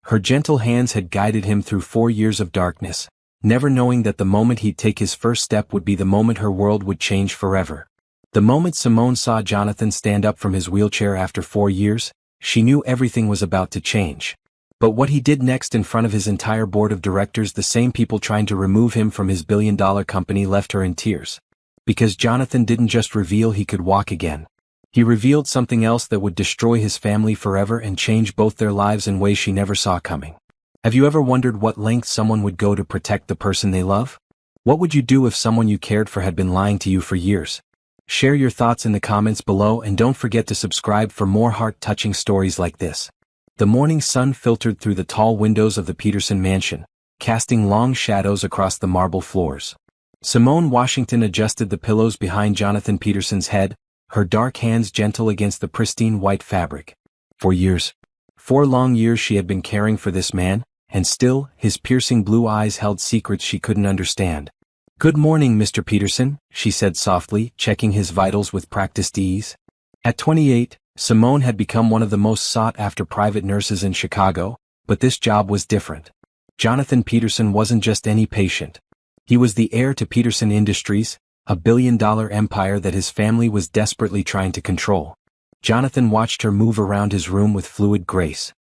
Her gentle hands had guided him through 4 years of darkness, never knowing that the moment he'd take his first step would be the moment her world would change forever. The moment Simone saw Jonathan stand up from his wheelchair after 4 years, she knew everything was about to change. But what he did next in front of his entire board of directors, the same people trying to remove him from his billion-dollar company, left her in tears. Because Jonathan didn't just reveal he could walk again. He revealed something else that would destroy his family forever and change both their lives in ways she never saw coming. Have you ever wondered what lengths someone would go to protect the person they love? What would you do if someone you cared for had been lying to you for years? Share your thoughts in the comments below, and don't forget to subscribe for more heart-touching stories like this. The morning sun filtered through the tall windows of the Peterson mansion, casting long shadows across the marble floors. Simone Washington adjusted the pillows behind Jonathan Peterson's head, her dark hands gentle against the pristine white fabric. 4 years. 4 long years she had been caring for this man, and still, his piercing blue eyes held secrets she couldn't understand. "Good morning, Mr. Peterson," she said softly, checking his vitals with practiced ease. At 28, Simone had become one of the most sought-after private nurses in Chicago, but this job was different. Jonathan Peterson wasn't just any patient. He was the heir to Peterson Industries, a billion-dollar empire that his family was desperately trying to control. Jonathan watched her move around his room with fluid grace.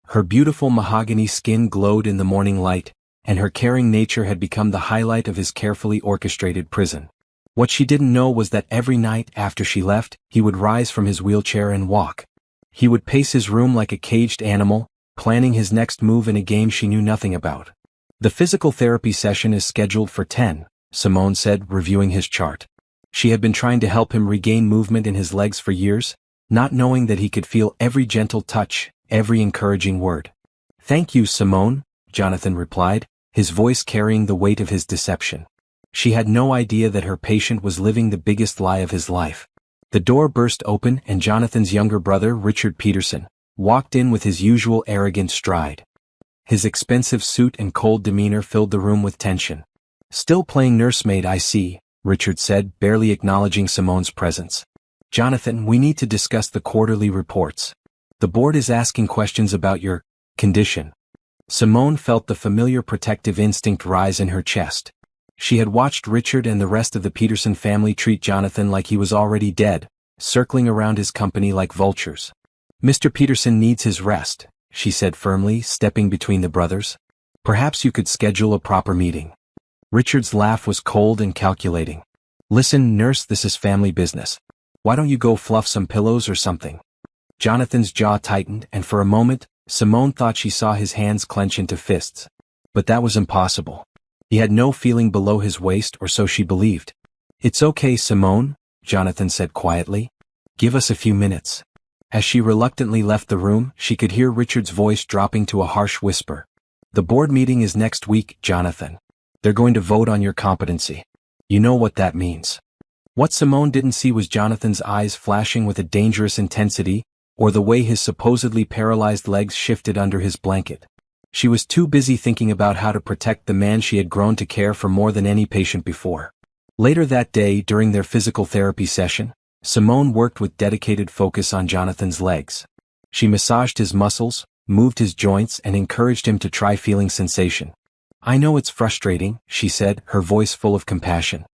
Her beautiful mahogany skin glowed in the morning light, and her caring nature had become the highlight of his carefully orchestrated prison. What she didn't know was that every night after she left, he would rise from his wheelchair and walk. He would pace his room like a caged animal, planning his next move in a game she knew nothing about. "The physical therapy session is scheduled for 10, Simone said, reviewing his chart. She had been trying to help him regain movement in his legs for years, not knowing that he could feel every gentle touch, every encouraging word. "Thank you, Simone," Jonathan replied, his voice carrying the weight of his deception. She had no idea that her patient was living the biggest lie of his life. The door burst open and Jonathan's younger brother, Richard Peterson, walked in with his usual arrogant stride. His expensive suit and cold demeanor filled the room with tension. "Still playing nursemaid, I see," Richard said, barely acknowledging Simone's presence. "Jonathan, we need to discuss the quarterly reports. The board is asking questions about your condition." Simone felt the familiar protective instinct rise in her chest. She had watched Richard and the rest of the Peterson family treat Jonathan like he was already dead, circling around his company like vultures. "Mr. Peterson needs his rest," she said firmly, stepping between the brothers. "Perhaps you could schedule a proper meeting." Richard's laugh was cold and calculating. "Listen, nurse, this is family business. Why don't you go fluff some pillows or something?" Jonathan's jaw tightened, and for a moment, Simone thought she saw his hands clench into fists. But that was impossible. He had no feeling below his waist, or so she believed. "It's okay, Simone," Jonathan said quietly. "Give us a few minutes." As she reluctantly left the room, she could hear Richard's voice dropping to a harsh whisper. "The board meeting is next week, Jonathan. They're going to vote on your competency. You know what that means." What Simone didn't see was Jonathan's eyes flashing with a dangerous intensity, or the way his supposedly paralyzed legs shifted under his blanket. She was too busy thinking about how to protect the man she had grown to care for more than any patient before. Later that day, during their physical therapy session, Simone worked with dedicated focus on Jonathan's legs. She massaged his muscles, moved his joints, and encouraged him to try feeling sensation. "I know it's frustrating," she said, her voice full of compassion.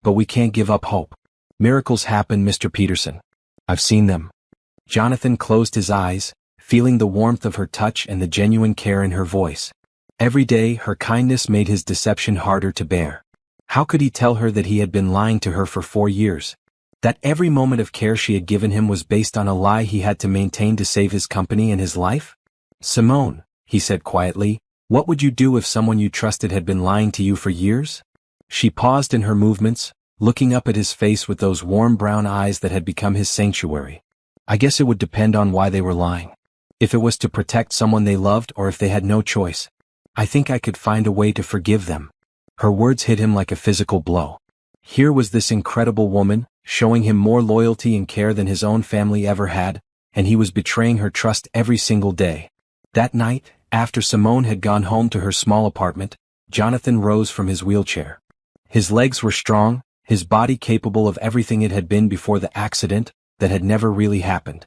"But we can't give up hope. Miracles happen, Mr. Peterson. I've seen them." Jonathan closed his eyes, feeling the warmth of her touch and the genuine care in her voice. Every day, her kindness made his deception harder to bear. How could he tell her that he had been lying to her for 4 years? That every moment of care she had given him was based on a lie he had to maintain to save his company and his life? "Simone," he said quietly, "what would you do if someone you trusted had been lying to you for years?" She paused in her movements, looking up at his face with those warm brown eyes that had become his sanctuary. "I guess it would depend on why they were lying. If it was to protect someone they loved or if they had no choice. I think I could find a way to forgive them." Her words hit him like a physical blow. Here was this incredible woman, showing him more loyalty and care than his own family ever had, and he was betraying her trust every single day. That night, after Simone had gone home to her small apartment, Jonathan rose from his wheelchair. His legs were strong, his body capable of everything it had been before the accident that had never really happened.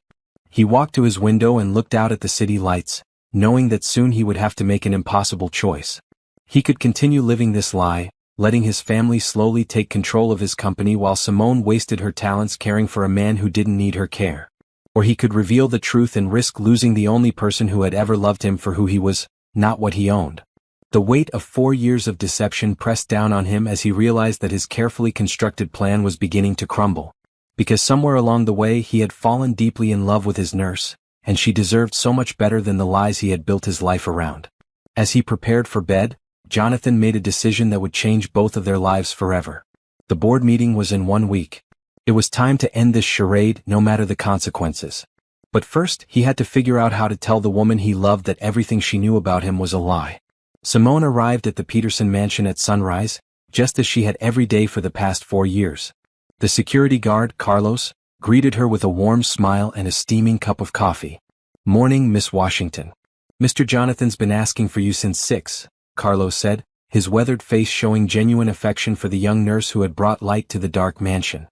He walked to his window and looked out at the city lights, knowing that soon he would have to make an impossible choice. He could continue living this lie, letting his family slowly take control of his company while Simone wasted her talents caring for a man who didn't need her care. Or he could reveal the truth and risk losing the only person who had ever loved him for who he was, not what he owned. The weight of 4 years of deception pressed down on him as he realized that his carefully constructed plan was beginning to crumble. Because somewhere along the way he had fallen deeply in love with his nurse, and she deserved so much better than the lies he had built his life around. As he prepared for bed, Jonathan made a decision that would change both of their lives forever. The board meeting was in 1 week. It was time to end this charade, no matter the consequences. But first, he had to figure out how to tell the woman he loved that everything she knew about him was a lie. Simone arrived at the Peterson mansion at sunrise, just as she had every day for the past 4 years. The security guard, Carlos, greeted her with a warm smile and a steaming cup of coffee. "Morning, Miss Washington. Mr. Jonathan's been asking for you since 6, Carlos said, his weathered face showing genuine affection for the young nurse who had brought light to the dark mansion.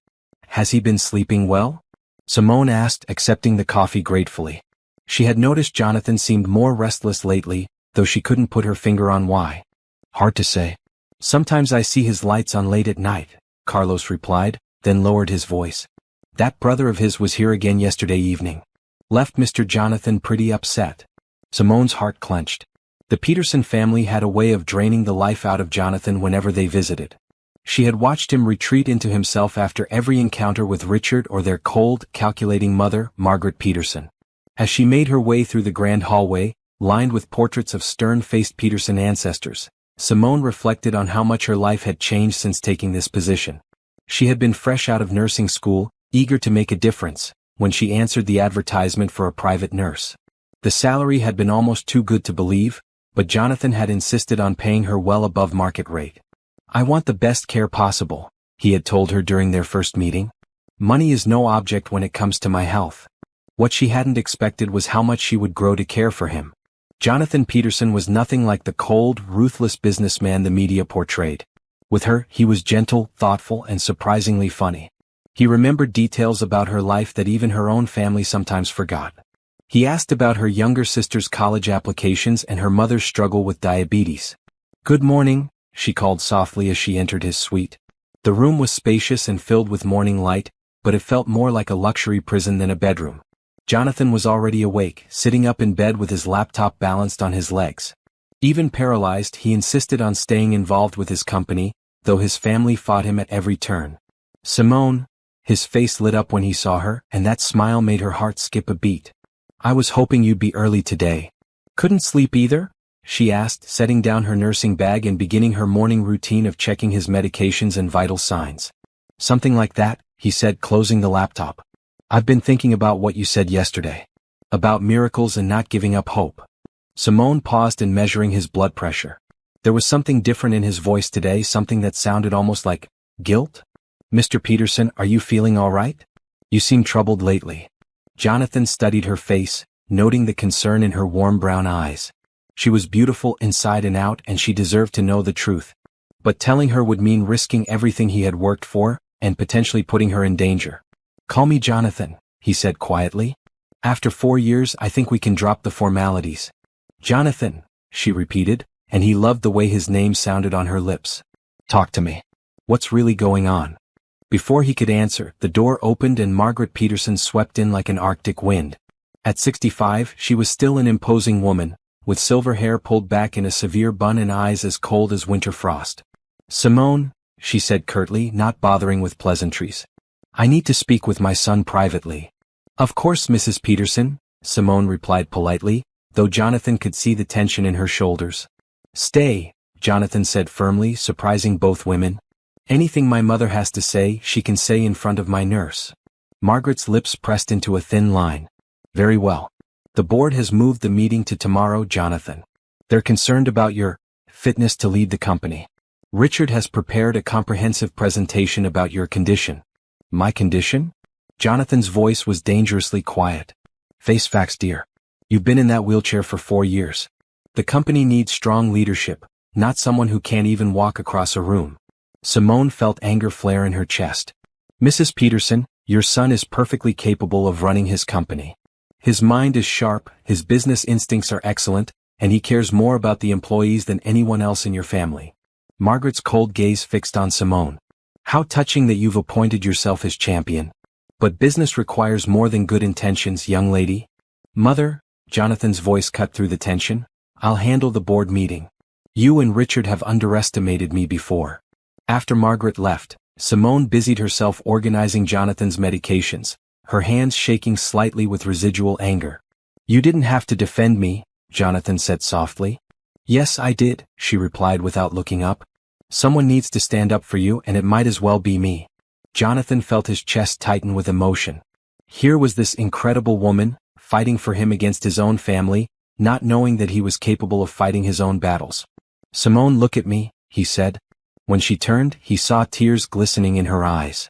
"Has he been sleeping well?" Simone asked, accepting the coffee gratefully. She had noticed Jonathan seemed more restless lately, though she couldn't put her finger on why. "Hard to say. Sometimes I see his lights on late at night," Carlos replied, then lowered his voice. "That brother of his was here again yesterday evening. Left Mr. Jonathan pretty upset." Simone's heart clenched. The Peterson family had a way of draining the life out of Jonathan whenever they visited. She had watched him retreat into himself after every encounter with Richard or their cold, calculating mother, Margaret Peterson. As she made her way through the grand hallway, lined with portraits of stern-faced Peterson ancestors, Simone reflected on how much her life had changed since taking this position. She had been fresh out of nursing school, eager to make a difference, when she answered the advertisement for a private nurse. The salary had been almost too good to believe, but Jonathan had insisted on paying her well above market rate. "I want the best care possible," he had told her during their first meeting. "Money is no object when it comes to my health." What she hadn't expected was how much she would grow to care for him. Jonathan Peterson was nothing like the cold, ruthless businessman the media portrayed. With her, he was gentle, thoughtful, and surprisingly funny. He remembered details about her life that even her own family sometimes forgot. He asked about her younger sister's college applications and her mother's struggle with diabetes. "Good morning," she called softly as she entered his suite. The room was spacious and filled with morning light, but it felt more like a luxury prison than a bedroom. Jonathan was already awake, sitting up in bed with his laptop balanced on his legs. Even paralyzed, he insisted on staying involved with his company, though his family fought him at every turn. "Simone," his face lit up when he saw her, and that smile made her heart skip a beat. "I was hoping you'd be early today." "Couldn't sleep either?" she asked, setting down her nursing bag and beginning her morning routine of checking his medications and vital signs. "Something like that," he said, closing the laptop. "I've been thinking about what you said yesterday. About miracles and not giving up hope." Simone paused in measuring his blood pressure. There was something different in his voice today, something that sounded almost like guilt. "Mr. Peterson, are you feeling all right? You seem troubled lately." Jonathan studied her face, noting the concern in her warm brown eyes. She was beautiful inside and out, and she deserved to know the truth. But telling her would mean risking everything he had worked for, and potentially putting her in danger. "Call me Jonathan," he said quietly. "After 4 years, I think we can drop the formalities." "Jonathan," she repeated, and he loved the way his name sounded on her lips. "Talk to me. What's really going on?" Before he could answer, the door opened and Margaret Peterson swept in like an Arctic wind. At 65, she was still an imposing woman, with silver hair pulled back in a severe bun and eyes as cold as winter frost. "Simone," she said curtly, not bothering with pleasantries. "I need to speak with my son privately." "Of course, Mrs. Peterson," Simone replied politely, though Jonathan could see the tension in her shoulders. "Stay," Jonathan said firmly, surprising both women. "Anything my mother has to say, she can say in front of my nurse." Margaret's lips pressed into a thin line. "Very well. The board has moved the meeting to tomorrow, Jonathan. They're concerned about your fitness to lead the company. Richard has prepared a comprehensive presentation about your condition." "My condition?" Jonathan's voice was dangerously quiet. "Face facts, dear. You've been in that wheelchair for 4 years. The company needs strong leadership, not someone who can't even walk across a room." Simone felt anger flare in her chest. "Mrs. Peterson, your son is perfectly capable of running his company. His mind is sharp, his business instincts are excellent, and he cares more about the employees than anyone else in your family. Margaret's cold gaze fixed on Simone. How touching that you've appointed yourself his champion. But business requires more than good intentions, young lady. Mother, Jonathan's voice cut through the tension, I'll handle the board meeting. You and Richard have underestimated me before. After Margaret left, Simone busied herself organizing Jonathan's medications, her hands shaking slightly with residual anger. You didn't have to defend me, Jonathan said softly. Yes, I did, she replied without looking up. Someone needs to stand up for you, and it might as well be me. Jonathan felt his chest tighten with emotion. Here was this incredible woman, fighting for him against his own family, not knowing that he was capable of fighting his own battles. Simone, look at me, he said. When she turned, he saw tears glistening in her eyes.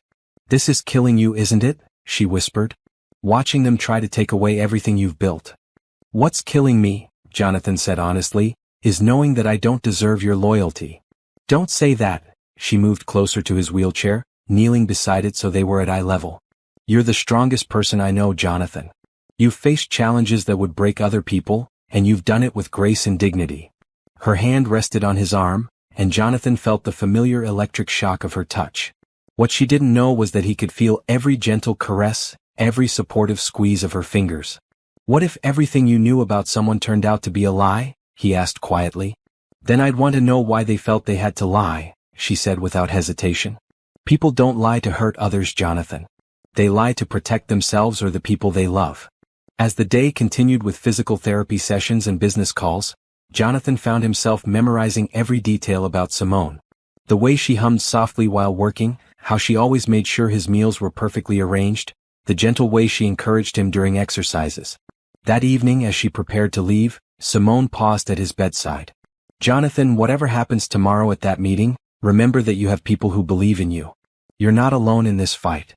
This is killing you, isn't it? She whispered. Watching them try to take away everything you've built. What's killing me, Jonathan said honestly, is knowing that I don't deserve your loyalty. Don't say that. She moved closer to his wheelchair, kneeling beside it so they were at eye level. You're the strongest person I know, Jonathan. You've faced challenges that would break other people, and you've done it with grace and dignity. Her hand rested on his arm, and Jonathan felt the familiar electric shock of her touch. What she didn't know was that he could feel every gentle caress, every supportive squeeze of her fingers. What if everything you knew about someone turned out to be a lie? He asked quietly. Then I'd want to know why they felt they had to lie, she said without hesitation. People don't lie to hurt others, Jonathan. They lie to protect themselves or the people they love. As the day continued with physical therapy sessions and business calls, Jonathan found himself memorizing every detail about Simone. The way she hummed softly while working, how she always made sure his meals were perfectly arranged, the gentle way she encouraged him during exercises. That evening, as she prepared to leave, Simone paused at his bedside. Jonathan, whatever happens tomorrow at that meeting, remember that you have people who believe in you. You're not alone in this fight.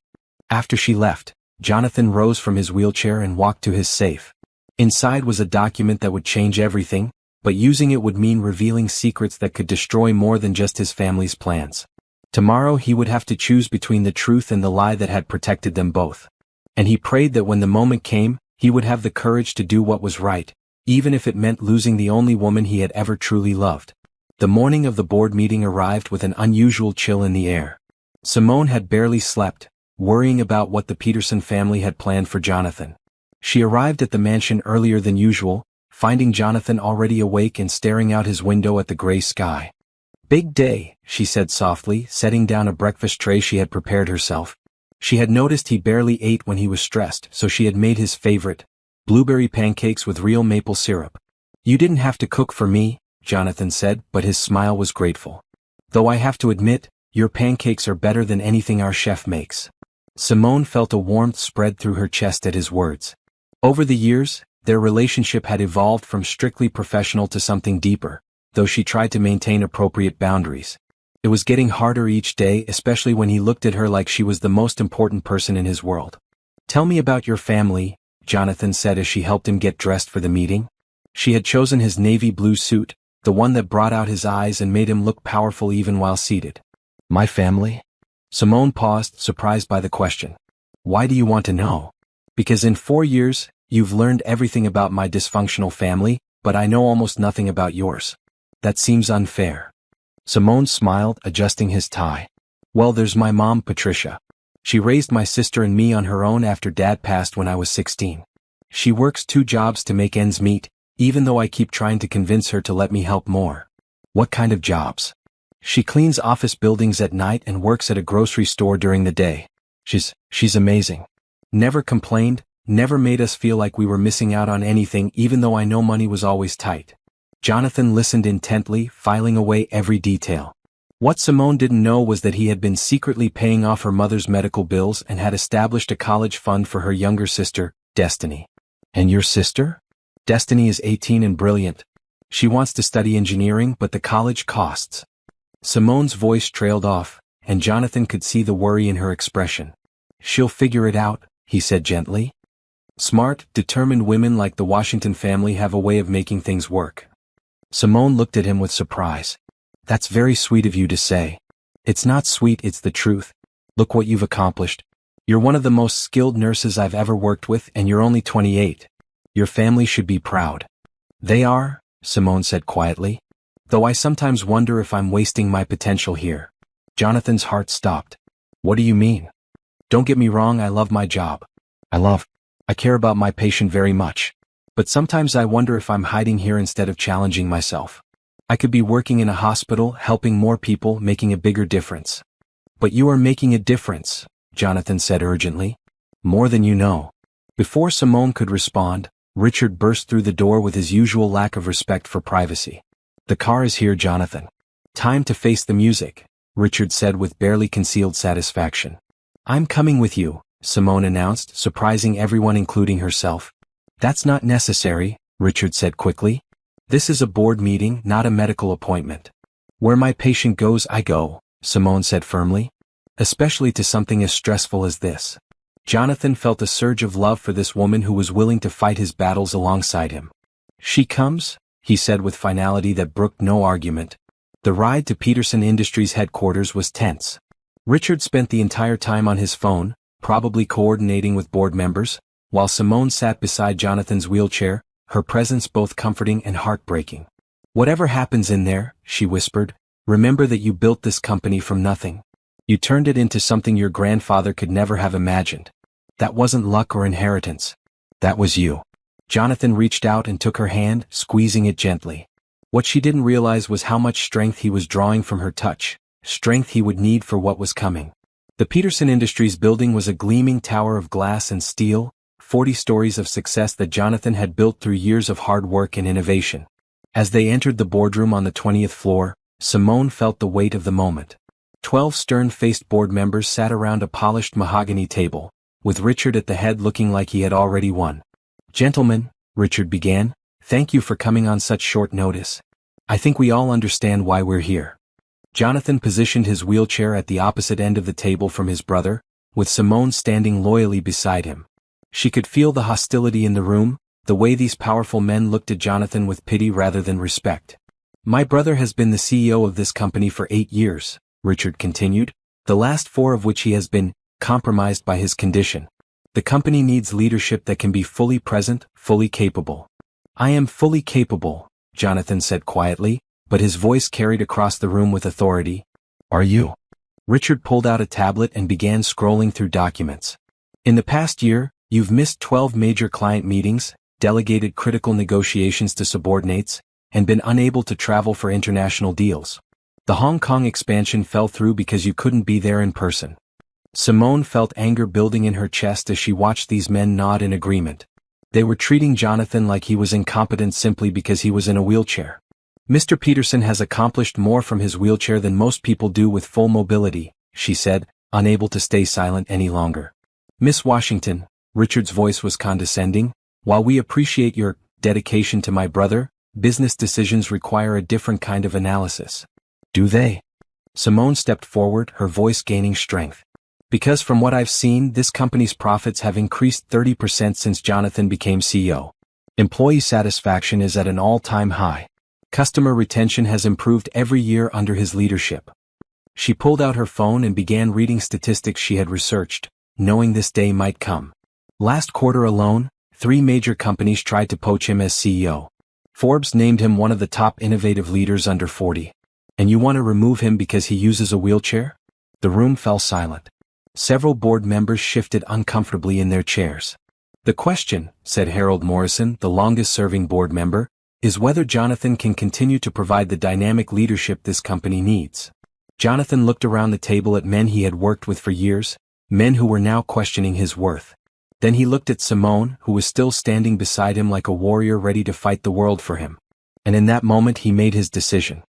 After she left, Jonathan rose from his wheelchair and walked to his safe. Inside was a document that would change everything, but using it would mean revealing secrets that could destroy more than just his family's plans. Tomorrow he would have to choose between the truth and the lie that had protected them both. And he prayed that when the moment came, he would have the courage to do what was right, even if it meant losing the only woman he had ever truly loved. The morning of the board meeting arrived with an unusual chill in the air. Simone had barely slept, worrying about what the Peterson family had planned for Jonathan. She arrived at the mansion earlier than usual, finding Jonathan already awake and staring out his window at the gray sky. Big day, she said softly, setting down a breakfast tray she had prepared herself. She had noticed he barely ate when he was stressed, so she had made his favorite, blueberry pancakes with real maple syrup. You didn't have to cook for me, Jonathan said, but his smile was grateful. Though I have to admit, your pancakes are better than anything our chef makes. Simone felt a warmth spread through her chest at his words. Over the years, their relationship had evolved from strictly professional to something deeper, though she tried to maintain appropriate boundaries. It was getting harder each day, especially when he looked at her like she was the most important person in his world. Tell me about your family, Jonathan said as she helped him get dressed for the meeting. She had chosen his navy blue suit, the one that brought out his eyes and made him look powerful even while seated. My family? Simone paused, surprised by the question. Why do you want to know? Because in 4 years, you've learned everything about my dysfunctional family, but I know almost nothing about yours. That seems unfair. Simone smiled, adjusting his tie. Well, there's my mom, Patricia. She raised my sister and me on her own after Dad passed when I was 16. She works 2 jobs to make ends meet, even though I keep trying to convince her to let me help more. What kind of jobs? She cleans office buildings at night and works at a grocery store during the day. She's amazing. Never complained, never made us feel like we were missing out on anything even though I know money was always tight. Jonathan listened intently, filing away every detail. What Simone didn't know was that he had been secretly paying off her mother's medical bills and had established a college fund for her younger sister, Destiny. And your sister? Destiny is 18 and brilliant. She wants to study engineering, but the college costs. Simone's voice trailed off, and Jonathan could see the worry in her expression. She'll figure it out, he said gently. Smart, determined women like the Washington family have a way of making things work. Simone looked at him with surprise. That's very sweet of you to say. It's not sweet, it's the truth. Look what you've accomplished. You're one of the most skilled nurses I've ever worked with, and you're only 28. Your family should be proud. They are, Simone said quietly. Though I sometimes wonder if I'm wasting my potential here. Jonathan's heart stopped. What do you mean? Don't get me wrong, I love my job. I care about my patient very much. But sometimes I wonder if I'm hiding here instead of challenging myself. I could be working in a hospital, helping more people, making a bigger difference. But you are making a difference, Jonathan said urgently. More than you know. Before Simone could respond, Richard burst through the door with his usual lack of respect for privacy. The car is here, Jonathan. Time to face the music, Richard said with barely concealed satisfaction. I'm coming with you, Simone announced, surprising everyone including herself. That's not necessary, Richard said quickly. This is a board meeting, not a medical appointment. Where my patient goes, I go, Simone said firmly. Especially to something as stressful as this. Jonathan felt a surge of love for this woman who was willing to fight his battles alongside him. She comes, he said with finality that brooked no argument. The ride to Peterson Industries headquarters was tense. Richard spent the entire time on his phone, probably coordinating with board members, while Simone sat beside Jonathan's wheelchair, her presence both comforting and heartbreaking. Whatever happens in there, she whispered, remember that you built this company from nothing. You turned it into something your grandfather could never have imagined. That wasn't luck or inheritance. That was you. Jonathan reached out and took her hand, squeezing it gently. What she didn't realize was how much strength he was drawing from her touch, strength he would need for what was coming. The Peterson Industries building was a gleaming tower of glass and steel, 40 stories of success that Jonathan had built through years of hard work and innovation. As they entered the boardroom on the 20th floor, Simone felt the weight of the moment. 12 stern-faced board members sat around a polished mahogany table, with Richard at the head looking like he had already won. Gentlemen, Richard began, thank you for coming on such short notice. I think we all understand why we're here. Jonathan positioned his wheelchair at the opposite end of the table from his brother, with Simone standing loyally beside him. She could feel the hostility in the room, the way these powerful men looked at Jonathan with pity rather than respect. My brother has been the CEO of this company for 8 years. Richard continued, the last 4 of which he has been compromised by his condition. The company needs leadership that can be fully present, fully capable. I am fully capable, Jonathan said quietly, but his voice carried across the room with authority. Are you? Richard pulled out a tablet and began scrolling through documents. In the past year, you've missed 12 major client meetings, delegated critical negotiations to subordinates, and been unable to travel for international deals. The Hong Kong expansion fell through because you couldn't be there in person. Simone felt anger building in her chest as she watched these men nod in agreement. They were treating Jonathan like he was incompetent simply because he was in a wheelchair. Mr. Peterson has accomplished more from his wheelchair than most people do with full mobility, she said, unable to stay silent any longer. Miss Washington, Richard's voice was condescending, while we appreciate your dedication to my brother, business decisions require a different kind of analysis. Do they? Simone stepped forward, her voice gaining strength. Because from what I've seen, this company's profits have increased 30% since Jonathan became CEO. Employee satisfaction is at an all-time high. Customer retention has improved every year under his leadership. She pulled out her phone and began reading statistics she had researched, knowing this day might come. Last quarter alone, 3 major companies tried to poach him as CEO. Forbes named him one of the top innovative leaders under 40. And you want to remove him because he uses a wheelchair? The room fell silent. Several board members shifted uncomfortably in their chairs. The question, said Harold Morrison, the longest-serving board member, is whether Jonathan can continue to provide the dynamic leadership this company needs. Jonathan looked around the table at men he had worked with for years, men who were now questioning his worth. Then he looked at Simone, who was still standing beside him like a warrior ready to fight the world for him. And in that moment he made his decision.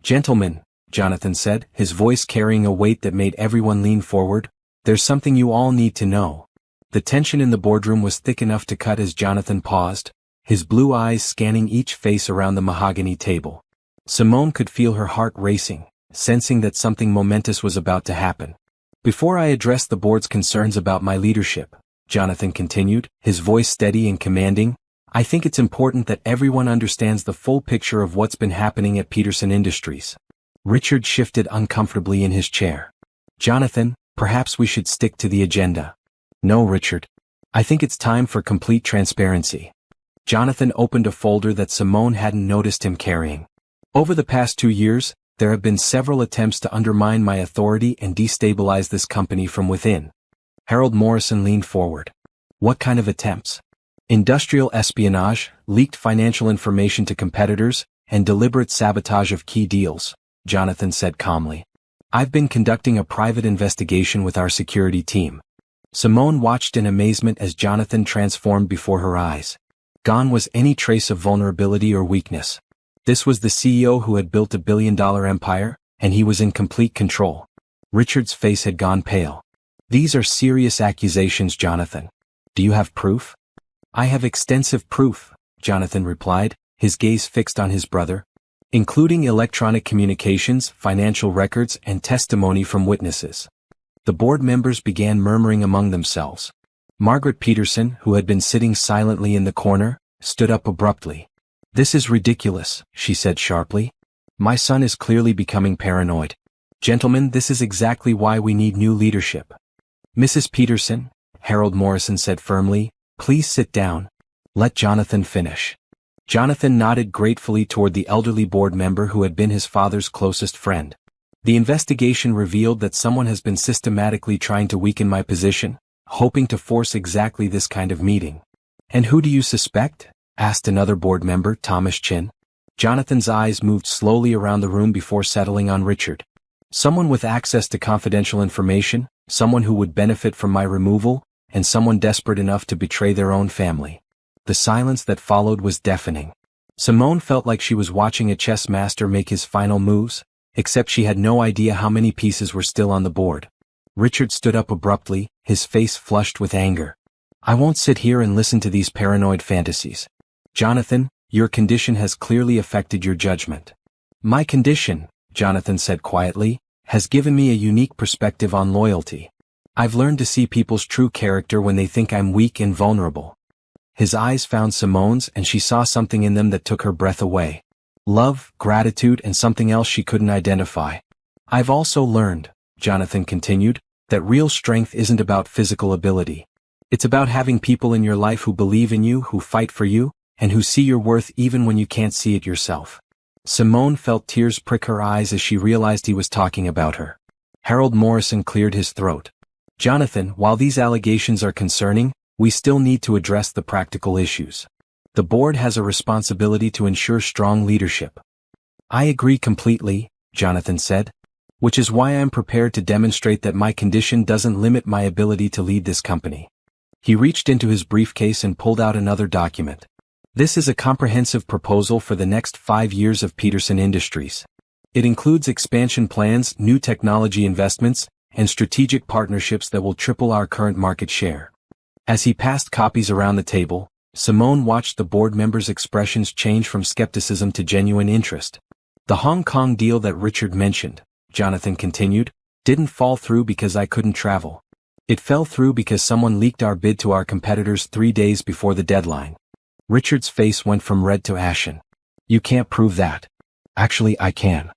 Gentlemen, Jonathan said, his voice carrying a weight that made everyone lean forward, there's something you all need to know. The tension in the boardroom was thick enough to cut as Jonathan paused, his blue eyes scanning each face around the mahogany table. Simone could feel her heart racing, sensing that something momentous was about to happen. Before I address the board's concerns about my leadership, Jonathan continued, his voice steady and commanding, I think it's important that everyone understands the full picture of what's been happening at Peterson Industries. Richard shifted uncomfortably in his chair. Jonathan, perhaps we should stick to the agenda. No, Richard. I think it's time for complete transparency. Jonathan opened a folder that Simone hadn't noticed him carrying. Over the past 2 years, there have been several attempts to undermine my authority and destabilize this company from within. Harold Morrison leaned forward. What kind of attempts? Industrial espionage, leaked financial information to competitors, and deliberate sabotage of key deals, Jonathan said calmly. I've been conducting a private investigation with our security team. Simone watched in amazement as Jonathan transformed before her eyes. Gone was any trace of vulnerability or weakness. This was the CEO who had built a billion-dollar empire, and he was in complete control. Richard's face had gone pale. These are serious accusations, Jonathan. Do you have proof? I have extensive proof, Jonathan replied, his gaze fixed on his brother, including electronic communications, financial records, and testimony from witnesses. The board members began murmuring among themselves. Margaret Peterson, who had been sitting silently in the corner, stood up abruptly. This is ridiculous, she said sharply. My son is clearly becoming paranoid. Gentlemen, this is exactly why we need new leadership. Mrs. Peterson, Harold Morrison said firmly, please sit down. Let Jonathan finish. Jonathan nodded gratefully toward the elderly board member who had been his father's closest friend. The investigation revealed that someone has been systematically trying to weaken my position, hoping to force exactly this kind of meeting. And who do you suspect? Asked another board member, Thomas Chin. Jonathan's eyes moved slowly around the room before settling on Richard. Someone with access to confidential information, someone who would benefit from my removal, and someone desperate enough to betray their own family. The silence that followed was deafening. Simone felt like she was watching a chess master make his final moves, except she had no idea how many pieces were still on the board. Richard stood up abruptly, his face flushed with anger. I won't sit here and listen to these paranoid fantasies. Jonathan, your condition has clearly affected your judgment. My condition, Jonathan said quietly, has given me a unique perspective on loyalty. I've learned to see people's true character when they think I'm weak and vulnerable. His eyes found Simone's and she saw something in them that took her breath away. Love, gratitude, and something else she couldn't identify. I've also learned, Jonathan continued, that real strength isn't about physical ability. It's about having people in your life who believe in you, who fight for you, and who see your worth even when you can't see it yourself. Simone felt tears prick her eyes as she realized he was talking about her. Harold Morrison cleared his throat. Jonathan, while these allegations are concerning, we still need to address the practical issues. The board has a responsibility to ensure strong leadership. I agree completely, Jonathan said, which is why I'm prepared to demonstrate that my condition doesn't limit my ability to lead this company. He reached into his briefcase and pulled out another document. This is a comprehensive proposal for the next 5 years of Peterson Industries. It includes expansion plans, new technology investments, and strategic partnerships that will triple our current market share. As he passed copies around the table, Simone watched the board members' expressions change from skepticism to genuine interest. The Hong Kong deal that Richard mentioned, Jonathan continued, didn't fall through because I couldn't travel. It fell through because someone leaked our bid to our competitors 3 days before the deadline. Richard's face went from red to ashen. You can't prove that. Actually, I can.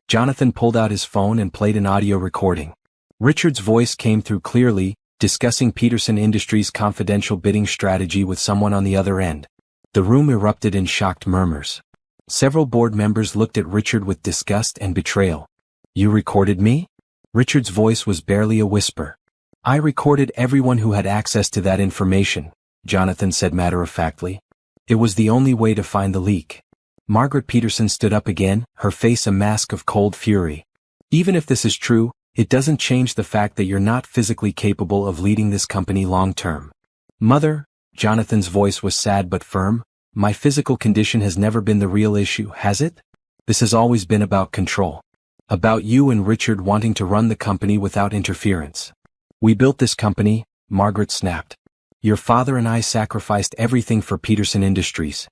Jonathan pulled out his phone and played an audio recording. Richard's voice came through clearly, discussing Peterson Industries' confidential bidding strategy with someone on the other end. The room erupted in shocked murmurs. Several board members looked at Richard with disgust and betrayal. You recorded me? Richard's voice was barely a whisper. I recorded everyone who had access to that information, Jonathan said matter-of-factly. It was the only way to find the leak. Margaret Peterson stood up again, her face a mask of cold fury. Even if this is true, it doesn't change the fact that you're not physically capable of leading this company long-term. Mother, Jonathan's voice was sad but firm, my physical condition has never been the real issue, has it? This has always been about control. About you and Richard wanting to run the company without interference. We built this company, Margaret snapped. Your father and I sacrificed everything for Peterson Industries.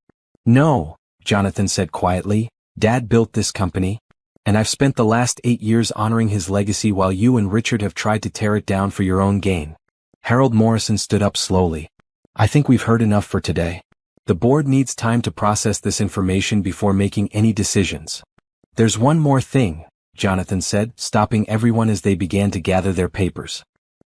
No, Jonathan said quietly, Dad built this company, and I've spent the last 8 years honoring his legacy while you and Richard have tried to tear it down for your own gain. Harold Morrison stood up slowly. I think we've heard enough for today. The board needs time to process this information before making any decisions. There's one more thing, Jonathan said, stopping everyone as they began to gather their papers.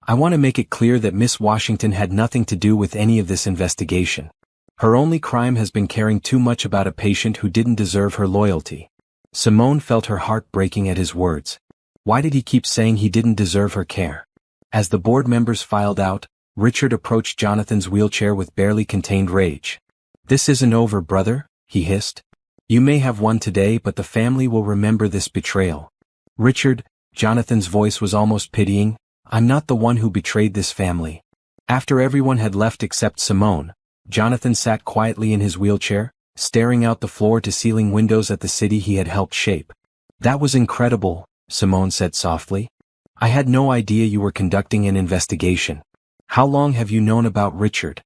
I want to make it clear that Miss Washington had nothing to do with any of this investigation. Her only crime has been caring too much about a patient who didn't deserve her loyalty. Simone felt her heart breaking at his words. Why did he keep saying he didn't deserve her care? As the board members filed out, Richard approached Jonathan's wheelchair with barely contained rage. "This isn't over, brother," he hissed. "You may have won today, but the family will remember this betrayal." "Richard," Jonathan's voice was almost pitying, "I'm not the one who betrayed this family." After everyone had left except Simone, Jonathan sat quietly in his wheelchair, staring out the floor-to-ceiling windows at the city he had helped shape. "That was incredible," Simone said softly. "I had no idea you were conducting an investigation. How long have you known about Richard?"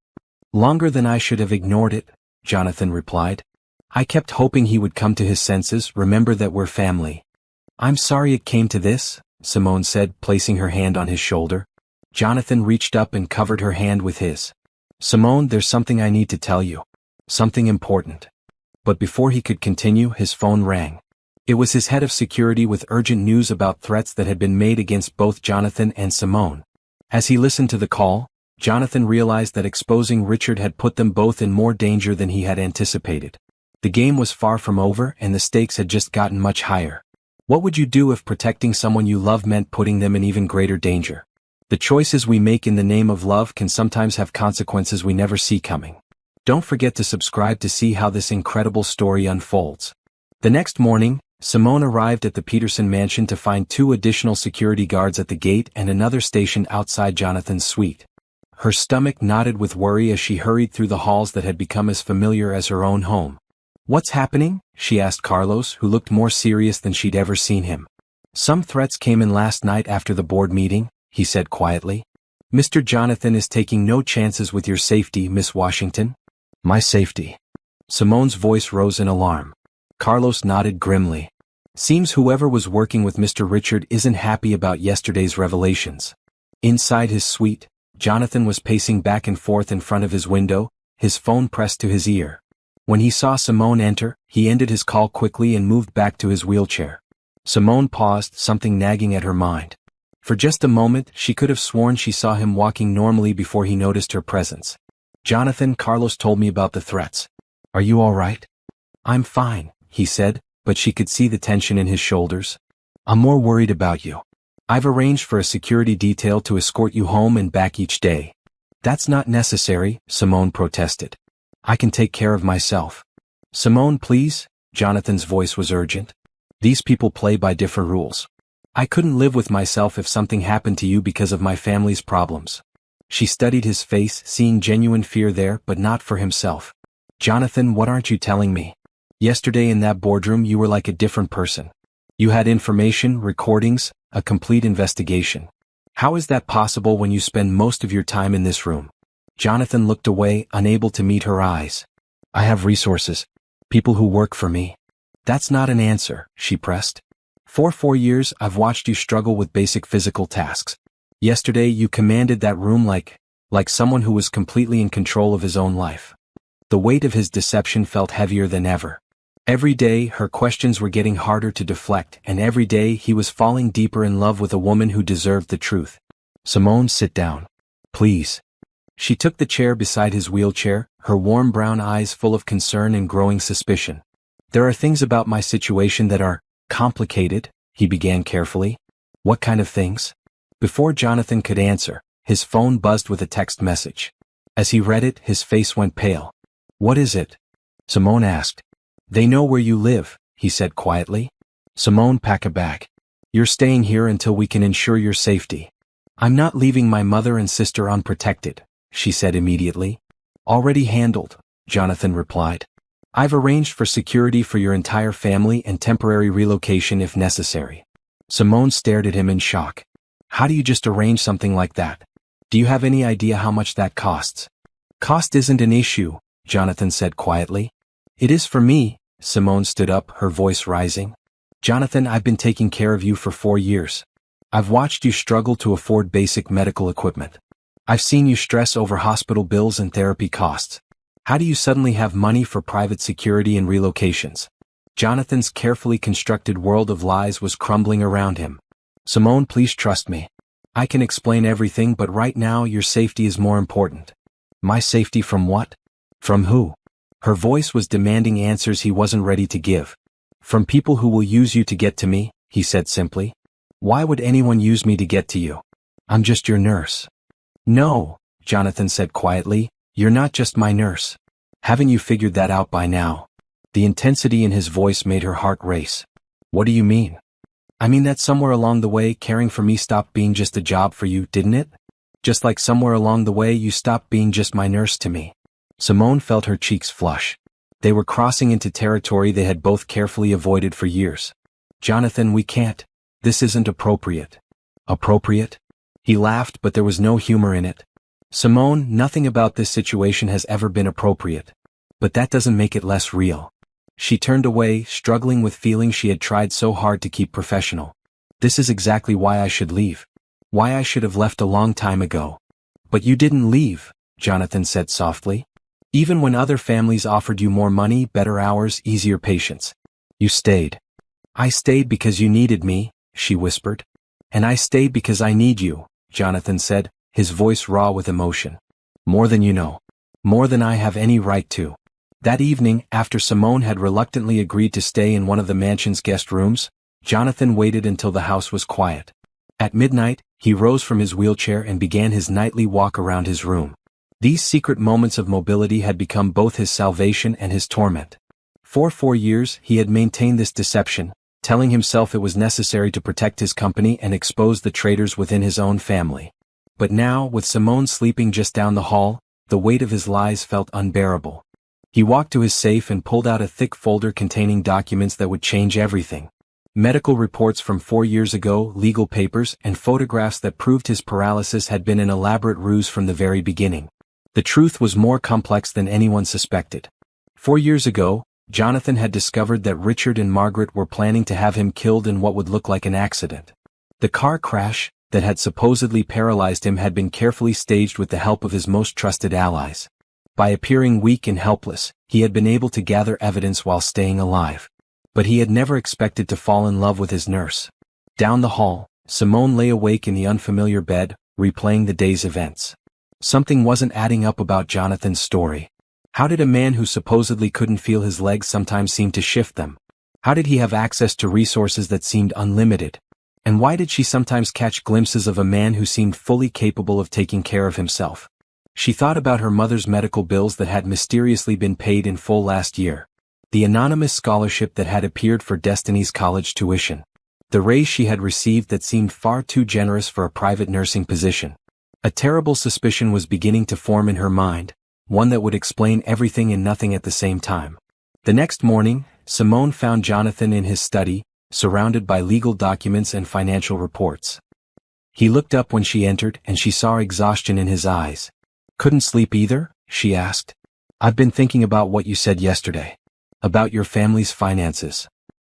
"Longer than I should have ignored it," Jonathan replied. "I kept hoping he would come to his senses, remember that we're family." "I'm sorry it came to this," Simone said, placing her hand on his shoulder. Jonathan reached up and covered her hand with his. "Simone, there's something I need to tell you. Something important." But before he could continue, his phone rang. It was his head of security with urgent news about threats that had been made against both Jonathan and Simone. As he listened to the call, Jonathan realized that exposing Richard had put them both in more danger than he had anticipated. The game was far from over and the stakes had just gotten much higher. What would you do if protecting someone you love meant putting them in even greater danger? The choices we make in the name of love can sometimes have consequences we never see coming. Don't forget to subscribe to see how this incredible story unfolds. The next morning, Simone arrived at the Peterson mansion to find 2 additional security guards at the gate and another stationed outside Jonathan's suite. Her stomach knotted with worry as she hurried through the halls that had become as familiar as her own home. "What's happening?" she asked Carlos, who looked more serious than she'd ever seen him. "Some threats came in last night after the board meeting," he said quietly. "Mr. Jonathan is taking no chances with your safety, Miss Washington." "My safety?" Simone's voice rose in alarm. Carlos nodded grimly. "Seems whoever was working with Mr. Richard isn't happy about yesterday's revelations." Inside his suite, Jonathan was pacing back and forth in front of his window, his phone pressed to his ear. When he saw Simone enter, he ended his call quickly and moved back to his wheelchair. Simone paused, something nagging at her mind. For just a moment, she could have sworn she saw him walking normally before he noticed her presence. "Jonathan, Carlos told me about the threats. Are you all right?" "I'm fine," he said, but she could see the tension in his shoulders. "I'm more worried about you. I've arranged for a security detail to escort you home and back each day." "That's not necessary," Simone protested. "I can take care of myself." "Simone, please," Jonathan's voice was urgent. "These people play by different rules. I couldn't live with myself if something happened to you because of my family's problems." She studied his face, seeing genuine fear there, but not for himself. "Jonathan, what aren't you telling me? Yesterday in that boardroom you were like a different person. You had information, recordings, a complete investigation. How is that possible when you spend most of your time in this room?" Jonathan looked away, unable to meet her eyes. "I have resources. People who work for me." "That's not an answer," she pressed. "For 4 years I've watched you struggle with basic physical tasks. Yesterday you commanded that room like someone who was completely in control of his own life." The weight of his deception felt heavier than ever. Every day her questions were getting harder to deflect, and every day he was falling deeper in love with a woman who deserved the truth. "Simone, sit down. Please." She took the chair beside his wheelchair, her warm brown eyes full of concern and growing suspicion. "There are things about my situation that are complicated," he began carefully. "What kind of things?" Before Jonathan could answer, his phone buzzed with a text message. As he read it, his face went pale. "What is it?" Simone asked. "They know where you live," he said quietly. "Simone, pack a bag. You're staying here until we can ensure your safety." "I'm not leaving my mother and sister unprotected," she said immediately. "Already handled," Jonathan replied. "I've arranged for security for your entire family and temporary relocation if necessary." Simone stared at him in shock. "How do you just arrange something like that? Do you have any idea how much that costs?" "Cost isn't an issue," Jonathan said quietly. "It is for me." Simone stood up, her voice rising. "Jonathan, I've been taking care of you for 4 years. I've watched you struggle to afford basic medical equipment. I've seen you stress over hospital bills and therapy costs. How do you suddenly have money for private security and relocations?" Jonathan's carefully constructed world of lies was crumbling around him. "Simone, please trust me. I can explain everything, but right now your safety is more important. My safety from what? From who? Her voice was demanding answers he wasn't ready to give. From people who will use you to get to me, he said simply. Why would anyone use me to get to you? I'm just your nurse. No, Jonathan said quietly, you're not just my nurse. Haven't you figured that out by now? The intensity in his voice made her heart race. What do you mean? I mean that somewhere along the way caring for me stopped being just a job for you, didn't it? Just like somewhere along the way you stopped being just my nurse to me. Simone felt her cheeks flush. They were crossing into territory they had both carefully avoided for years. Jonathan, we can't. This isn't appropriate. Appropriate? He laughed, but there was no humor in it. Simone, nothing about this situation has ever been appropriate. But that doesn't make it less real. She turned away, struggling with feeling she had tried so hard to keep professional. This is exactly why I should leave. Why I should have left a long time ago. But you didn't leave, Jonathan said softly. Even when other families offered you more money, better hours, easier patience. You stayed. I stayed because you needed me, she whispered. And I stayed because I need you, Jonathan said, his voice raw with emotion. More than you know. More than I have any right to. That evening, after Simone had reluctantly agreed to stay in one of the mansion's guest rooms, Jonathan waited until the house was quiet. At midnight, he rose from his wheelchair and began his nightly walk around his room. These secret moments of mobility had become both his salvation and his torment. For 4 years, he had maintained this deception, telling himself it was necessary to protect his company and expose the traitors within his own family. But now, with Simone sleeping just down the hall, the weight of his lies felt unbearable. He walked to his safe and pulled out a thick folder containing documents that would change everything. Medical reports from 4 years ago, legal papers, and photographs that proved his paralysis had been an elaborate ruse from the very beginning. The truth was more complex than anyone suspected. 4 years ago, Jonathan had discovered that Richard and Margaret were planning to have him killed in what would look like an accident. The car crash that had supposedly paralyzed him had been carefully staged with the help of his most trusted allies. By appearing weak and helpless, he had been able to gather evidence while staying alive. But he had never expected to fall in love with his nurse. Down the hall, Simone lay awake in the unfamiliar bed, replaying the day's events. Something wasn't adding up about Jonathan's story. How did a man who supposedly couldn't feel his legs sometimes seem to shift them? How did he have access to resources that seemed unlimited? And why did she sometimes catch glimpses of a man who seemed fully capable of taking care of himself? She thought about her mother's medical bills that had mysteriously been paid in full last year. The anonymous scholarship that had appeared for Destiny's college tuition. The raise she had received that seemed far too generous for a private nursing position. A terrible suspicion was beginning to form in her mind, one that would explain everything and nothing at the same time. The next morning, Simone found Jonathan in his study, surrounded by legal documents and financial reports. He looked up when she entered and she saw exhaustion in his eyes. Couldn't sleep either? She asked. I've been thinking about what you said yesterday. About your family's finances.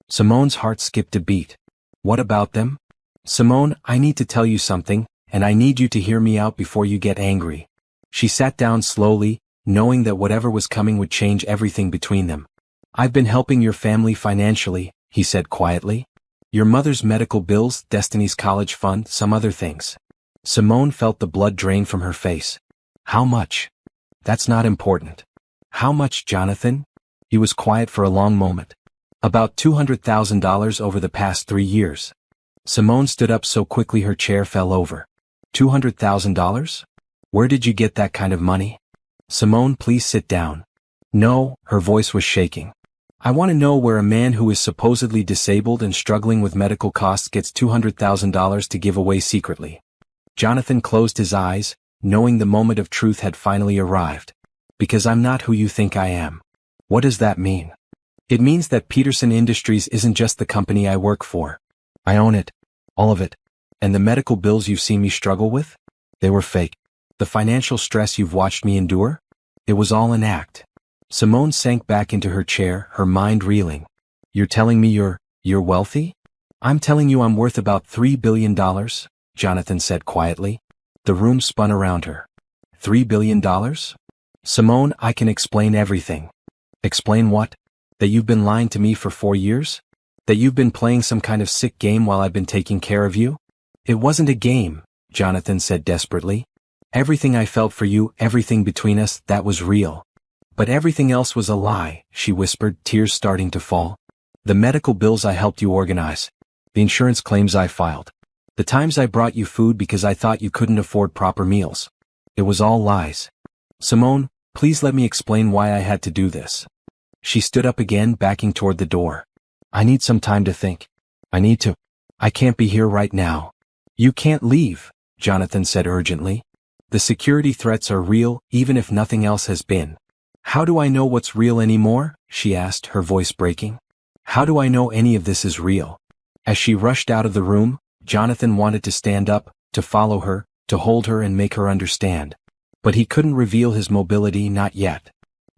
Simone's heart skipped a beat. What about them? Simone, I need to tell you something, and I need you to hear me out before you get angry. She sat down slowly, knowing that whatever was coming would change everything between them. I've been helping your family financially, he said quietly. Your mother's medical bills, Destiny's college fund, some other things. Simone felt the blood drain from her face. How much? That's not important. How much, Jonathan? He was quiet for a long moment. About $200,000 over the past 3 years. Simone stood up so quickly her chair fell over. $200,000? Where did you get that kind of money? Simone, please sit down. No, her voice was shaking. I want to know where a man who is supposedly disabled and struggling with medical costs gets $200,000 to give away secretly. Jonathan closed his eyes, knowing the moment of truth had finally arrived. Because I'm not who you think I am. What does that mean? It means that Peterson Industries isn't just the company I work for. I own it. All of it. And the medical bills you've seen me struggle with? They were fake. The financial stress you've watched me endure? It was all an act. Simone sank back into her chair, her mind reeling. You're telling me you're wealthy? I'm telling you I'm worth about $3 billion, Jonathan said quietly. The room spun around her. $3 billion? Simone, I can explain everything. Explain what? That you've been lying to me for 4 years? That you've been playing some kind of sick game while I've been taking care of you? It wasn't a game, Jonathan said desperately. Everything I felt for you, everything between us, that was real. But everything else was a lie, she whispered, tears starting to fall. The medical bills I helped you organize. The insurance claims I filed. The times I brought you food because I thought you couldn't afford proper meals. It was all lies. Simone, please let me explain why I had to do this. She stood up again, backing toward the door. I need some time to think. I can't be here right now. You can't leave, Jonathan said urgently. The security threats are real, even if nothing else has been. How do I know what's real anymore? She asked, her voice breaking. How do I know any of this is real? As she rushed out of the room, Jonathan wanted to stand up, to follow her, to hold her and make her understand. But he couldn't reveal his mobility, not yet.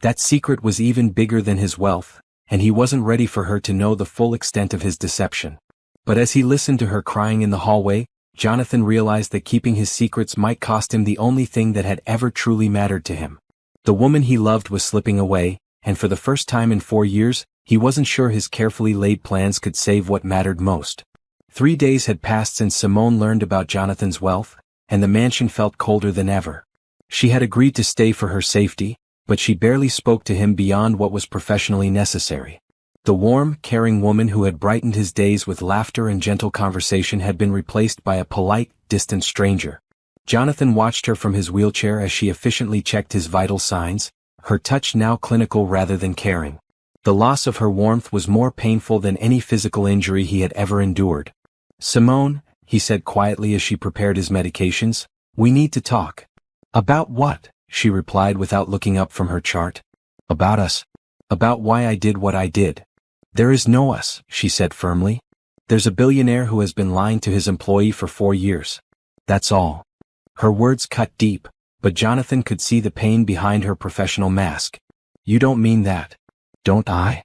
That secret was even bigger than his wealth, and he wasn't ready for her to know the full extent of his deception. But as he listened to her crying in the hallway, Jonathan realized that keeping his secrets might cost him the only thing that had ever truly mattered to him. The woman he loved was slipping away, and for the first time in 4 years, he wasn't sure his carefully laid plans could save what mattered most. 3 days had passed since Simone learned about Jonathan's wealth, and the mansion felt colder than ever. She had agreed to stay for her safety, but she barely spoke to him beyond what was professionally necessary. The warm, caring woman who had brightened his days with laughter and gentle conversation had been replaced by a polite, distant stranger. Jonathan watched her from his wheelchair as she efficiently checked his vital signs, her touch now clinical rather than caring. The loss of her warmth was more painful than any physical injury he had ever endured. Simone, he said quietly as she prepared his medications, we need to talk. About what? She replied without looking up from her chart. About us. About why I did what I did. There is no us, she said firmly. There's a billionaire who has been lying to his employee for 4 years. That's all. Her words cut deep, but Jonathan could see the pain behind her professional mask. You don't mean that. Don't I?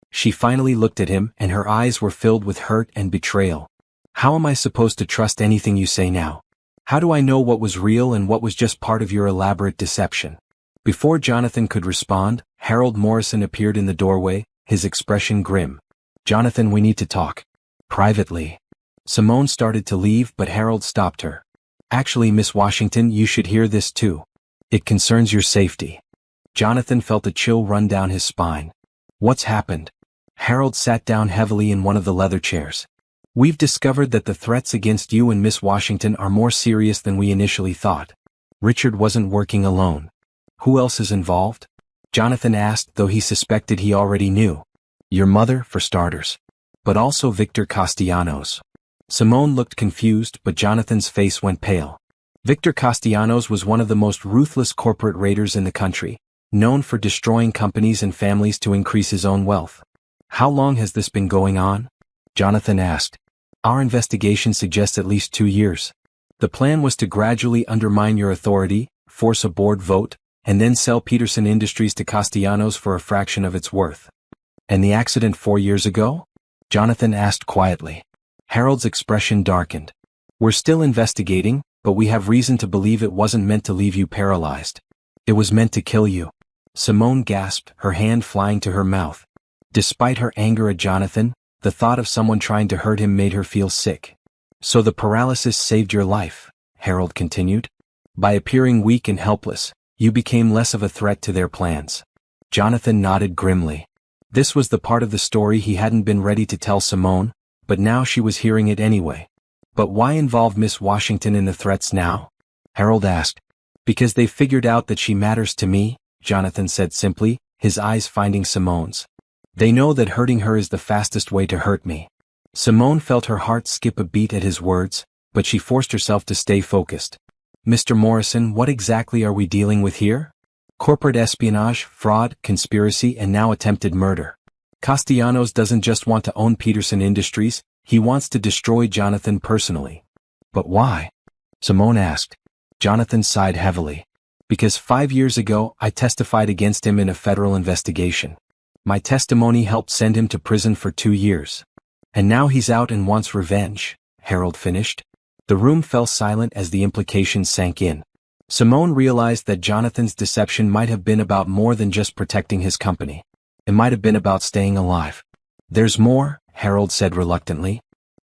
She finally looked at him, and her eyes were filled with hurt and betrayal. How am I supposed to trust anything you say now? How do I know what was real and what was just part of your elaborate deception? Before Jonathan could respond, Harold Morrison appeared in the doorway, his expression grim. Jonathan, we need to talk. Privately. Simone started to leave, but Harold stopped her. Actually, Miss Washington, you should hear this too. It concerns your safety. Jonathan felt a chill run down his spine. What's happened? Harold sat down heavily in one of the leather chairs. We've discovered that the threats against you and Miss Washington are more serious than we initially thought. Richard wasn't working alone. Who else is involved? Jonathan asked, though he suspected he already knew. Your mother, for starters. But also Victor Castellanos. Simone looked confused, but Jonathan's face went pale. Victor Castellanos was one of the most ruthless corporate raiders in the country, known for destroying companies and families to increase his own wealth. How long has this been going on? Jonathan asked. Our investigation suggests at least 2 years. The plan was to gradually undermine your authority, force a board vote, and then sell Peterson Industries to Castellanos for a fraction of its worth. And the accident 4 years ago? Jonathan asked quietly. Harold's expression darkened. We're still investigating, but we have reason to believe it wasn't meant to leave you paralyzed. It was meant to kill you. Simone gasped, her hand flying to her mouth. Despite her anger at Jonathan, the thought of someone trying to hurt him made her feel sick. So the paralysis saved your life, Harold continued. By appearing weak and helpless, you became less of a threat to their plans. Jonathan nodded grimly. This was the part of the story he hadn't been ready to tell Simone, but now she was hearing it anyway. But why involve Miss Washington in the threats now? Harold asked. Because they figured out that she matters to me, Jonathan said simply, his eyes finding Simone's. They know that hurting her is the fastest way to hurt me. Simone felt her heart skip a beat at his words, but she forced herself to stay focused. Mr. Morrison, what exactly are we dealing with here? Corporate espionage, fraud, conspiracy, and now attempted murder. Castellanos doesn't just want to own Peterson Industries, he wants to destroy Jonathan personally. But why? Simone asked. Jonathan sighed heavily. Because 5 years ago, I testified against him in a federal investigation. My testimony helped send him to prison for 2 years. And now he's out and wants revenge, Harold finished. The room fell silent as the implications sank in. Simone realized that Jonathan's deception might have been about more than just protecting his company. It might have been about staying alive. There's more, Harold said reluctantly.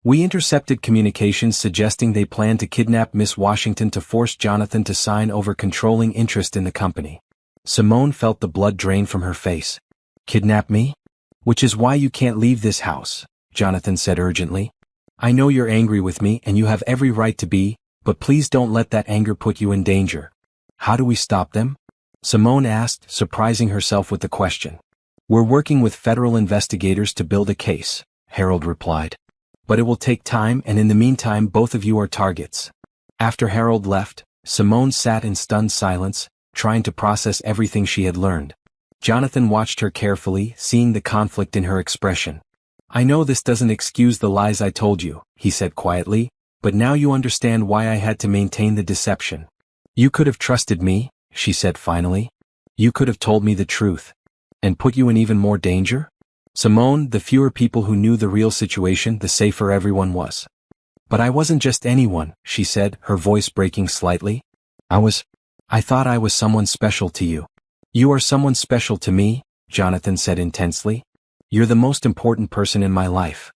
We intercepted communications suggesting they planned to kidnap Miss Washington to force Jonathan to sign over controlling interest in the company. Simone felt the blood drain from her face. Kidnap me? Which is why you can't leave this house, Jonathan said urgently. I know you're angry with me and you have every right to be, but please don't let that anger put you in danger. How do we stop them? Simone asked, surprising herself with the question. We're working with federal investigators to build a case, Harold replied. But it will take time, and in the meantime both of you are targets. After Harold left, Simone sat in stunned silence, trying to process everything she had learned. Jonathan watched her carefully, seeing the conflict in her expression. I know this doesn't excuse the lies I told you, he said quietly, but now you understand why I had to maintain the deception. You could have trusted me, she said finally. You could have told me the truth. And put you in even more danger? Simone, the fewer people who knew the real situation, the safer everyone was. But I wasn't just anyone, she said, her voice breaking slightly. I thought I was someone special to you. You are someone special to me, Jonathan said intensely. You're the most important person in my life.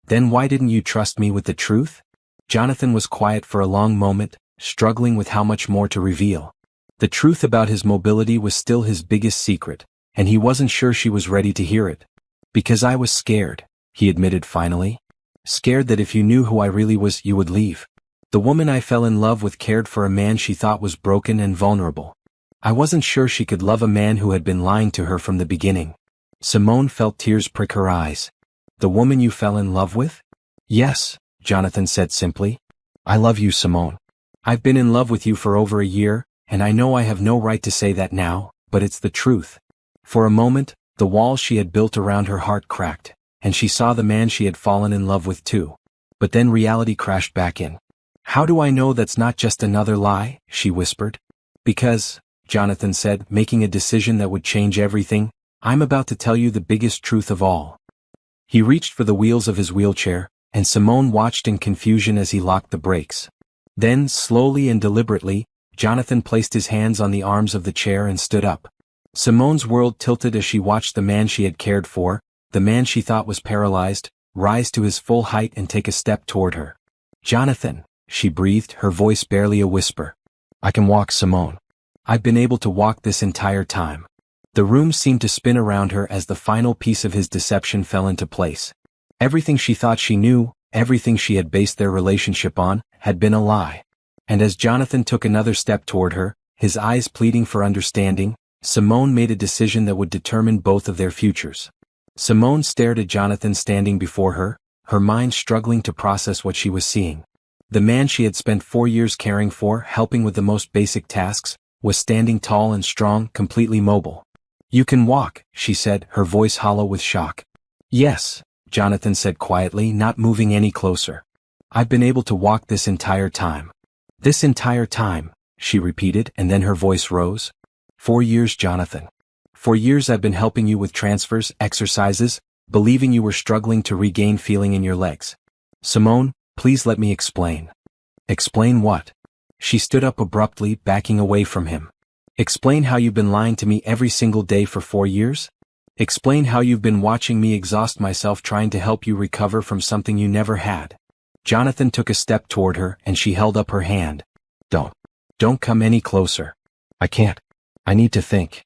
Then why didn't you trust me with the truth? Jonathan was quiet for a long moment, struggling with how much more to reveal. The truth about his mobility was still his biggest secret, and he wasn't sure she was ready to hear it. Because I was scared, he admitted finally. Scared that if you knew who I really was, you would leave. The woman I fell in love with cared for a man she thought was broken and vulnerable. I wasn't sure she could love a man who had been lying to her from the beginning. Simone felt tears prick her eyes. The woman you fell in love with? Yes, Jonathan said simply. I love you, Simone. I've been in love with you for over a year, and I know I have no right to say that now, but it's the truth. For a moment, the walls she had built around her heart cracked, and she saw the man she had fallen in love with too. But then reality crashed back in. How do I know that's not just another lie? She whispered. Because, Jonathan said, making a decision that would change everything, I'm about to tell you the biggest truth of all. He reached for the wheels of his wheelchair, and Simone watched in confusion as he locked the brakes. Then, slowly and deliberately, Jonathan placed his hands on the arms of the chair and stood up. Simone's world tilted as she watched the man she had cared for, the man she thought was paralyzed, rise to his full height and take a step toward her. Jonathan, she breathed, her voice barely a whisper. I can walk, Simone. I've been able to walk this entire time. The room seemed to spin around her as the final piece of his deception fell into place. Everything she thought she knew, everything she had based their relationship on, had been a lie. And as Jonathan took another step toward her, his eyes pleading for understanding, Simone made a decision that would determine both of their futures. Simone stared at Jonathan standing before her, her mind struggling to process what she was seeing. The man she had spent 4 years caring for, helping with the most basic tasks, was standing tall and strong, completely mobile. You can walk, she said, her voice hollow with shock. Yes, Jonathan said quietly, not moving any closer. I've been able to walk this entire time. This entire time, she repeated, and then her voice rose. 4 years, Jonathan. 4 years I've been helping you with transfers, exercises, believing you were struggling to regain feeling in your legs. Simone, please let me explain. Explain what? She stood up abruptly, backing away from him. Explain how you've been lying to me every single day for 4 years? Explain how you've been watching me exhaust myself trying to help you recover from something you never had. Jonathan took a step toward her, and she held up her hand. Don't come any closer. I can't. I need to think.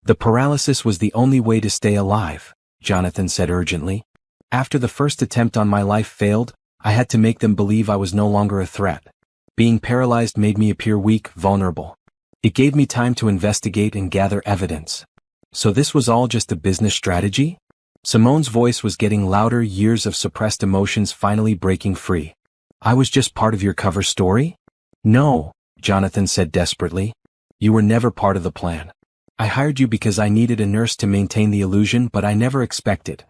The paralysis was the only way to stay alive, Jonathan said urgently. After the first attempt on my life failed, I had to make them believe I was no longer a threat. Being paralyzed made me appear weak, vulnerable. It gave me time to investigate and gather evidence. So this was all just a business strategy? Simone's voice was getting louder, years of suppressed emotions finally breaking free. I was just part of your cover story? No, Jonathan said desperately. You were never part of the plan. I hired you because I needed a nurse to maintain the illusion, but I never expected.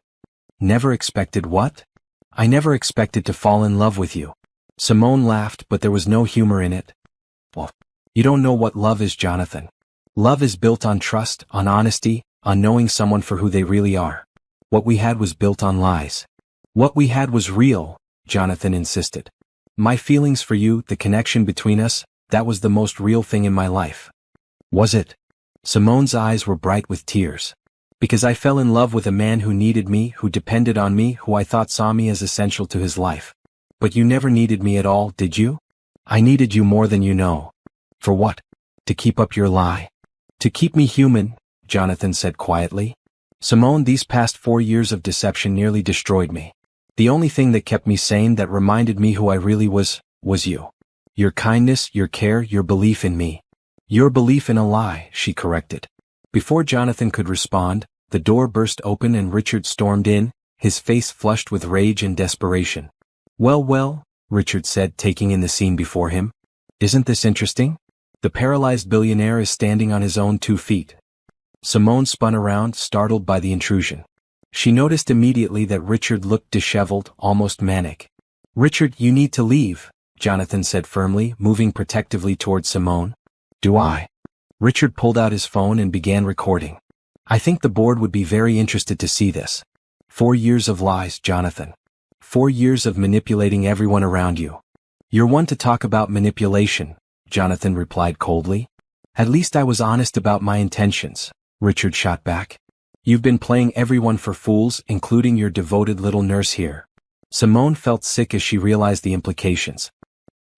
Never expected what? I never expected to fall in love with you. Simone laughed, but there was no humor in it. Well, you don't know what love is, Jonathan. Love is built on trust, on honesty, on knowing someone for who they really are. What we had was built on lies. What we had was real, Jonathan insisted. My feelings for you, the connection between us, that was the most real thing in my life. Was it? Simone's eyes were bright with tears. Because I fell in love with a man who needed me, who depended on me, who I thought saw me as essential to his life. But you never needed me at all, did you? I needed you more than you know. For what? To keep up your lie. To keep me human, Jonathan said quietly. Simone, these past 4 years of deception nearly destroyed me. The only thing that kept me sane, that reminded me who I really was you. Your kindness, your care, your belief in me. Your belief in a lie, she corrected. Before Jonathan could respond, the door burst open and Richard stormed in, his face flushed with rage and desperation. Well, Richard said, taking in the scene before him. Isn't this interesting? The paralyzed billionaire is standing on his own 2 feet. Simone spun around, startled by the intrusion. She noticed immediately that Richard looked disheveled, almost manic. Richard, you need to leave, Jonathan said firmly, moving protectively towards Simone. Do I? Richard pulled out his phone and began recording. I think the board would be very interested to see this. 4 years of lies, Jonathan. 4 years of manipulating everyone around you. You're one to talk about manipulation, Jonathan replied coldly. At least I was honest about my intentions, Richard shot back. You've been playing everyone for fools, including your devoted little nurse here. Simone felt sick as she realized the implications.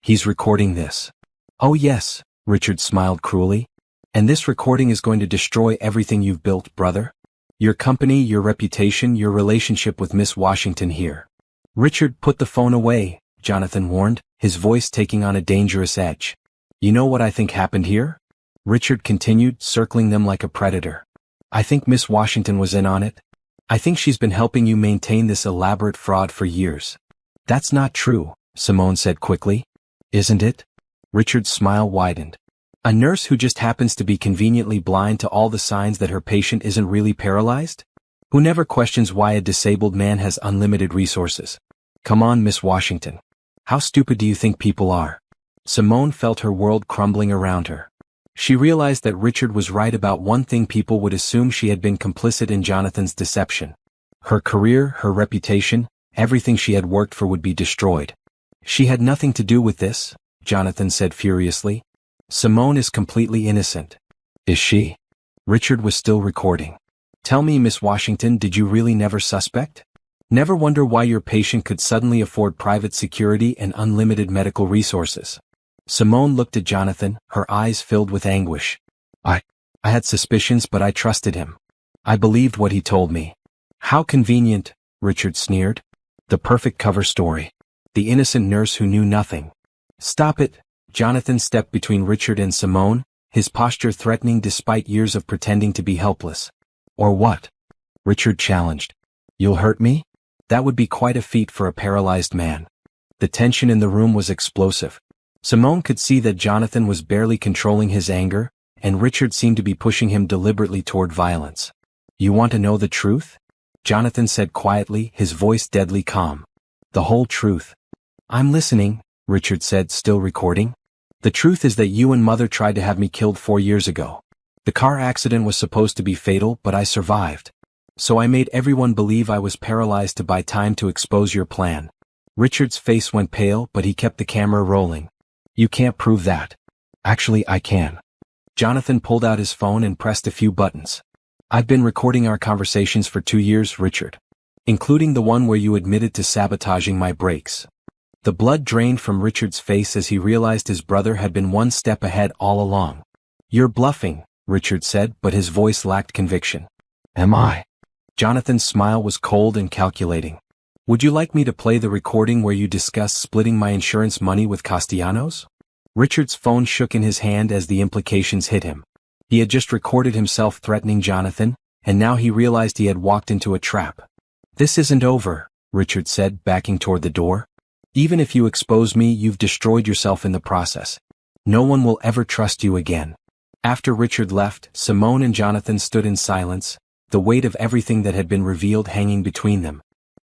He's recording this. Oh yes, Richard smiled cruelly. And this recording is going to destroy everything you've built, brother. Your company, your reputation, your relationship with Miss Washington here. Richard, put the phone away, Jonathan warned, his voice taking on a dangerous edge. You know what I think happened here? Richard continued, circling them like a predator. I think Miss Washington was in on it. I think she's been helping you maintain this elaborate fraud for years. That's not true, Simone said quickly. Isn't it? Richard's smile widened. A nurse who just happens to be conveniently blind to all the signs that her patient isn't really paralyzed? Who never questions why a disabled man has unlimited resources? Come on, Miss Washington. How stupid do you think people are? Simone felt her world crumbling around her. She realized that Richard was right about one thing: people would assume she had been complicit in Jonathan's deception. Her career, her reputation, everything she had worked for would be destroyed. She had nothing to do with this, Jonathan said furiously. Simone is completely innocent. Is she? Richard was still recording. Tell me, Miss Washington, did you really never suspect? Never wonder why your patient could suddenly afford private security and unlimited medical resources? Simone looked at Jonathan, her eyes filled with anguish. I had suspicions, but I trusted him. I believed what he told me. How convenient, Richard sneered. The perfect cover story. The innocent nurse who knew nothing. Stop it, Jonathan stepped between Richard and Simone, his posture threatening despite years of pretending to be helpless. Or what? Richard challenged. You'll hurt me? That would be quite a feat for a paralyzed man. The tension in the room was explosive. Simone could see that Jonathan was barely controlling his anger, and Richard seemed to be pushing him deliberately toward violence. You want to know the truth? Jonathan said quietly, his voice deadly calm. The whole truth. I'm listening, Richard said, still recording. The truth is that you and Mother tried to have me killed 4 years ago. The car accident was supposed to be fatal, but I survived. So I made everyone believe I was paralyzed to buy time to expose your plan. Richard's face went pale, but he kept the camera rolling. You can't prove that. Actually, I can. Jonathan pulled out his phone and pressed a few buttons. I've been recording our conversations for 2 years, Richard. Including the one where you admitted to sabotaging my brakes. The blood drained from Richard's face as he realized his brother had been one step ahead all along. You're bluffing, Richard said, but his voice lacked conviction. Am I? Jonathan's smile was cold and calculating. Would you like me to play the recording where you discuss splitting my insurance money with Castellanos? Richard's phone shook in his hand as the implications hit him. He had just recorded himself threatening Jonathan, and now he realized he had walked into a trap. This isn't over, Richard said, backing toward the door. Even if you expose me, you've destroyed yourself in the process. No one will ever trust you again. After Richard left, Simone and Jonathan stood in silence, the weight of everything that had been revealed hanging between them.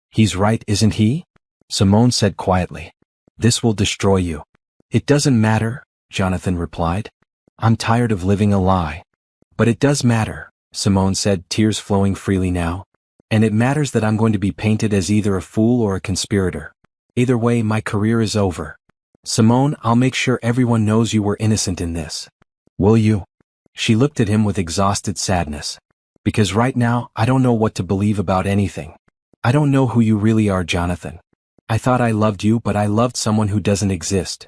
He's right, isn't he? Simone said quietly. This will destroy you. It doesn't matter, Jonathan replied. I'm tired of living a lie. But it does matter, Simone said, tears flowing freely now. And it matters that I'm going to be painted as either a fool or a conspirator. Either way, my career is over. Simone, I'll make sure everyone knows you were innocent in this. Will you? She looked at him with exhausted sadness. Because right now, I don't know what to believe about anything. I don't know who you really are, Jonathan. I thought I loved you, but I loved someone who doesn't exist.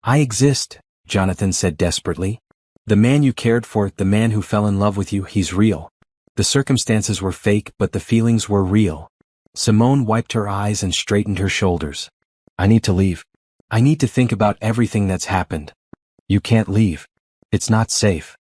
I exist, Jonathan said desperately. The man you cared for, the man who fell in love with you, he's real. The circumstances were fake, but the feelings were real. Simone wiped her eyes and straightened her shoulders. I need to leave. I need to think about everything that's happened. You can't leave. It's not safe.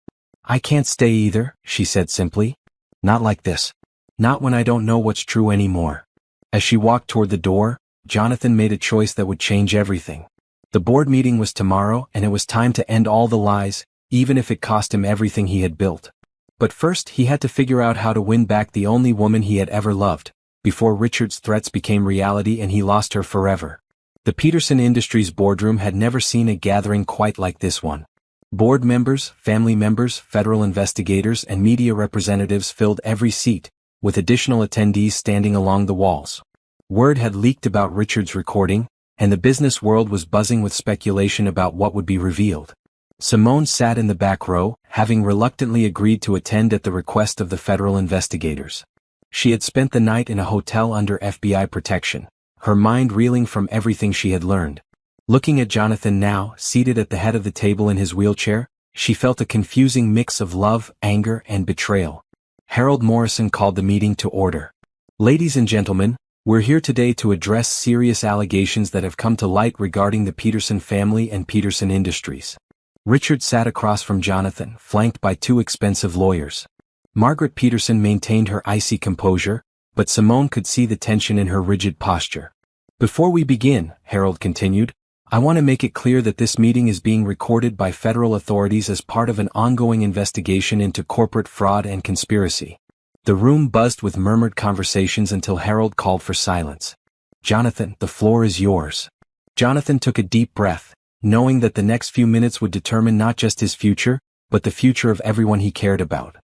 I can't stay either, she said simply. Not like this. Not when I don't know what's true anymore. As she walked toward the door, Jonathan made a choice that would change everything. The board meeting was tomorrow, and it was time to end all the lies, even if it cost him everything he had built. But first he had to figure out how to win back the only woman he had ever loved, before Richard's threats became reality and he lost her forever. The Peterson Industries boardroom had never seen a gathering quite like this one. Board members, family members, federal investigators, and media representatives filled every seat, with additional attendees standing along the walls. Word had leaked about Richard's recording, and the business world was buzzing with speculation about what would be revealed. Simone sat in the back row, having reluctantly agreed to attend at the request of the federal investigators. She had spent the night in a hotel under FBI protection, her mind reeling from everything she had learned. Looking at Jonathan now, seated at the head of the table in his wheelchair, she felt a confusing mix of love, anger, and betrayal. Harold Morrison called the meeting to order. Ladies and gentlemen, we're here today to address serious allegations that have come to light regarding the Peterson family and Peterson Industries. Richard sat across from Jonathan, flanked by two expensive lawyers. Margaret Peterson maintained her icy composure, but Simone could see the tension in her rigid posture. Before we begin, Harold continued, I want to make it clear that this meeting is being recorded by federal authorities as part of an ongoing investigation into corporate fraud and conspiracy. The room buzzed with murmured conversations until Harold called for silence. Jonathan, the floor is yours. Jonathan took a deep breath, knowing that the next few minutes would determine not just his future, but the future of everyone he cared about.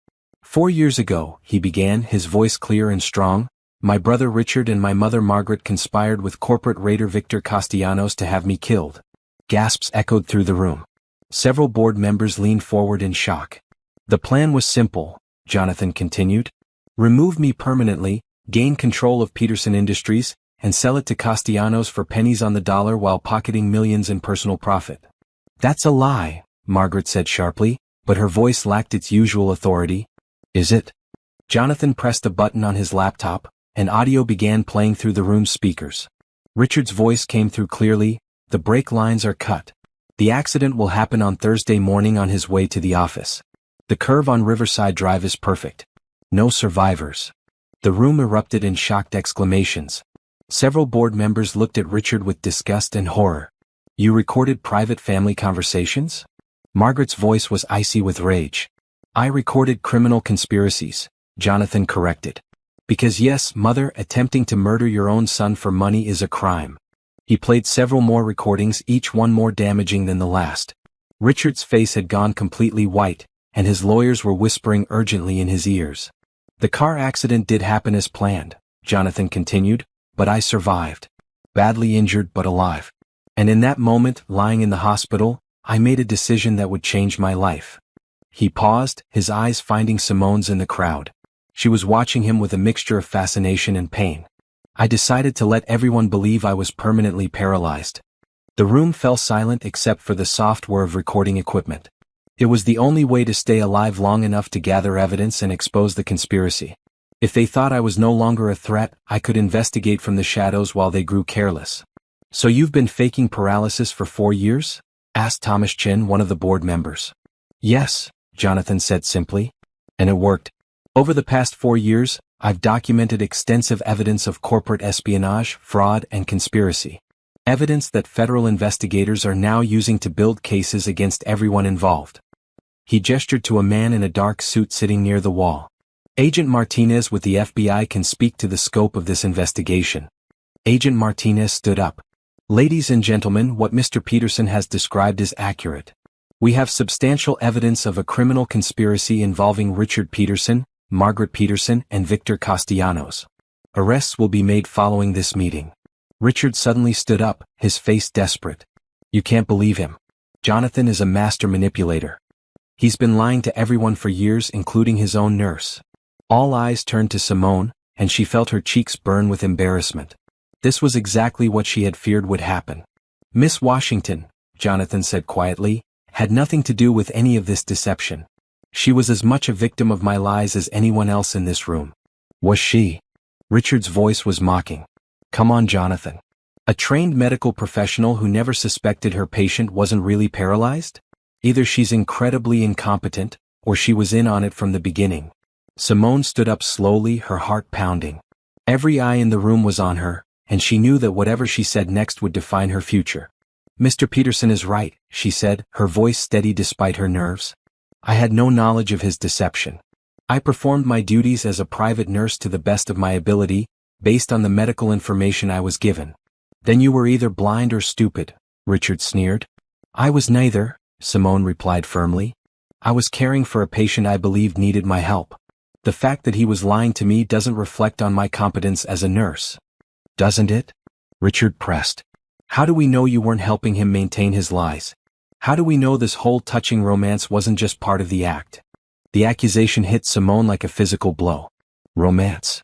4 years ago, he began, his voice clear and strong, my brother Richard and my mother Margaret conspired with corporate raider Victor Castellanos to have me killed. Gasps echoed through the room. Several board members leaned forward in shock. The plan was simple, Jonathan continued. Remove me permanently, gain control of Peterson Industries, and sell it to Castellanos for pennies on the dollar while pocketing millions in personal profit. That's a lie, Margaret said sharply, but her voice lacked its usual authority. Is it? Jonathan pressed a button on his laptop, and audio began playing through the room's speakers. Richard's voice came through clearly, the brake lines are cut. The accident will happen on Thursday morning on his way to the office. The curve on Riverside Drive is perfect. No survivors. The room erupted in shocked exclamations. Several board members looked at Richard with disgust and horror. You recorded private family conversations? Margaret's voice was icy with rage. I recorded criminal conspiracies, Jonathan corrected. Because yes, mother, attempting to murder your own son for money is a crime. He played several more recordings, each one more damaging than the last. Richard's face had gone completely white, and his lawyers were whispering urgently in his ears. The car accident did happen as planned, Jonathan continued, but I survived. Badly injured but alive. And in that moment, lying in the hospital, I made a decision that would change my life. He paused, his eyes finding Simone's in the crowd. She was watching him with a mixture of fascination and pain. I decided to let everyone believe I was permanently paralyzed. The room fell silent except for the soft whir of recording equipment. It was the only way to stay alive long enough to gather evidence and expose the conspiracy. If they thought I was no longer a threat, I could investigate from the shadows while they grew careless. So you've been faking paralysis for 4 years? Asked Thomas Chin, one of the board members. Yes, Jonathan said simply. And it worked. Over the past 4 years, I've documented extensive evidence of corporate espionage, fraud, and conspiracy. Evidence that federal investigators are now using to build cases against everyone involved. He gestured to a man in a dark suit sitting near the wall. Agent Martinez with the FBI can speak to the scope of this investigation. Agent Martinez stood up. Ladies and gentlemen, what Mr. Peterson has described is accurate. We have substantial evidence of a criminal conspiracy involving Richard Peterson, Margaret Peterson, and Victor Castellanos. Arrests will be made following this meeting. Richard suddenly stood up, his face desperate. You can't believe him. Jonathan is a master manipulator. He's been lying to everyone for years, including his own nurse. All eyes turned to Simone, and she felt her cheeks burn with embarrassment. This was exactly what she had feared would happen. Miss Washington, Jonathan said quietly, had nothing to do with any of this deception. She was as much a victim of my lies as anyone else in this room. Was she? Richard's voice was mocking. Come on, Jonathan. A trained medical professional who never suspected her patient wasn't really paralyzed? Either she's incredibly incompetent, or she was in on it from the beginning. Simone stood up slowly, her heart pounding. Every eye in the room was on her, and she knew that whatever she said next would define her future. Mr. Peterson is right, she said, her voice steady despite her nerves. I had no knowledge of his deception. I performed my duties as a private nurse to the best of my ability, based on the medical information I was given. Then you were either blind or stupid, Richard sneered. I was neither, Simone replied firmly. I was caring for a patient I believed needed my help. The fact that he was lying to me doesn't reflect on my competence as a nurse. Doesn't it? Richard pressed. How do we know you weren't helping him maintain his lies? How do we know this whole touching romance wasn't just part of the act? The accusation hit Simone like a physical blow. Romance.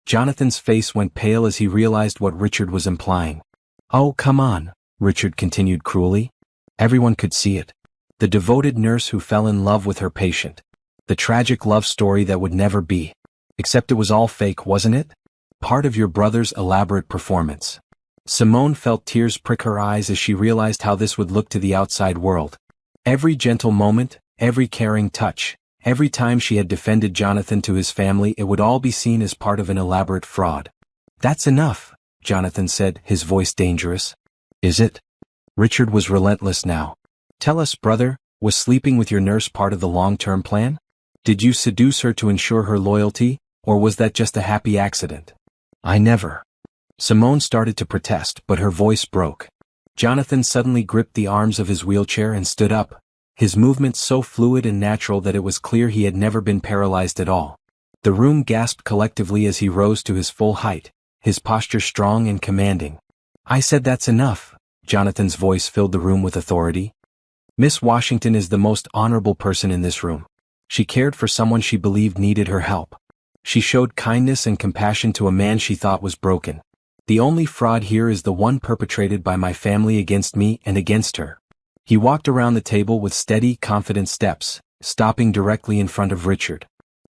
Jonathan's face went pale as he realized what Richard was implying. Oh, come on, Richard continued cruelly. Everyone could see it. The devoted nurse who fell in love with her patient. The tragic love story that would never be. Except it was all fake, wasn't it? Part of your brother's elaborate performance. Simone felt tears prick her eyes as she realized how this would look to the outside world. Every gentle moment, every caring touch, every time she had defended Jonathan to his family, it would all be seen as part of an elaborate fraud. That's enough, Jonathan said, his voice dangerous. Is it? Richard was relentless now. Tell us, brother, was sleeping with your nurse part of the long-term plan? Did you seduce her to ensure her loyalty, or was that just a happy accident? I never. Simone started to protest, but her voice broke. Jonathan suddenly gripped the arms of his wheelchair and stood up, his movements so fluid and natural that it was clear he had never been paralyzed at all. The room gasped collectively as he rose to his full height, his posture strong and commanding. I said that's enough, Jonathan's voice filled the room with authority. Miss Washington is the most honorable person in this room. She cared for someone she believed needed her help. She showed kindness and compassion to a man she thought was broken. The only fraud here is the one perpetrated by my family against me and against her. He walked around the table with steady, confident steps, stopping directly in front of Richard.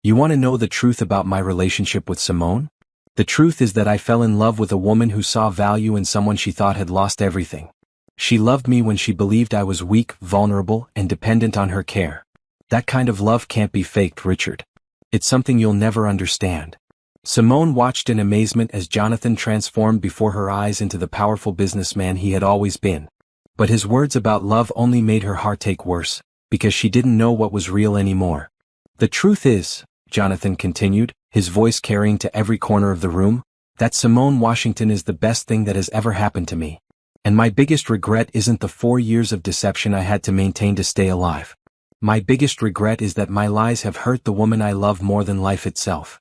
You want to know the truth about my relationship with Simone? The truth is that I fell in love with a woman who saw value in someone she thought had lost everything. She loved me when she believed I was weak, vulnerable, and dependent on her care. That kind of love can't be faked, Richard. It's something you'll never understand. Simone watched in amazement as Jonathan transformed before her eyes into the powerful businessman he had always been. But his words about love only made her heartache worse, because she didn't know what was real anymore. The truth is, Jonathan continued, his voice carrying to every corner of the room, that Simone Washington is the best thing that has ever happened to me. And my biggest regret isn't the 4 years of deception I had to maintain to stay alive. My biggest regret is that my lies have hurt the woman I love more than life itself.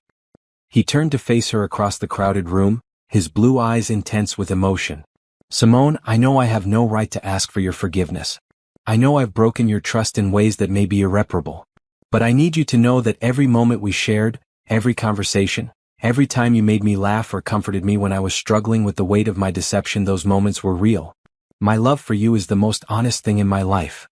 He turned to face her across the crowded room, his blue eyes intense with emotion. Simone, I know I have no right to ask for your forgiveness. I know I've broken your trust in ways that may be irreparable. But I need you to know that every moment we shared, every conversation, every time you made me laugh or comforted me when I was struggling with the weight of my deception, those moments were real. My love for you is the most honest thing in my life.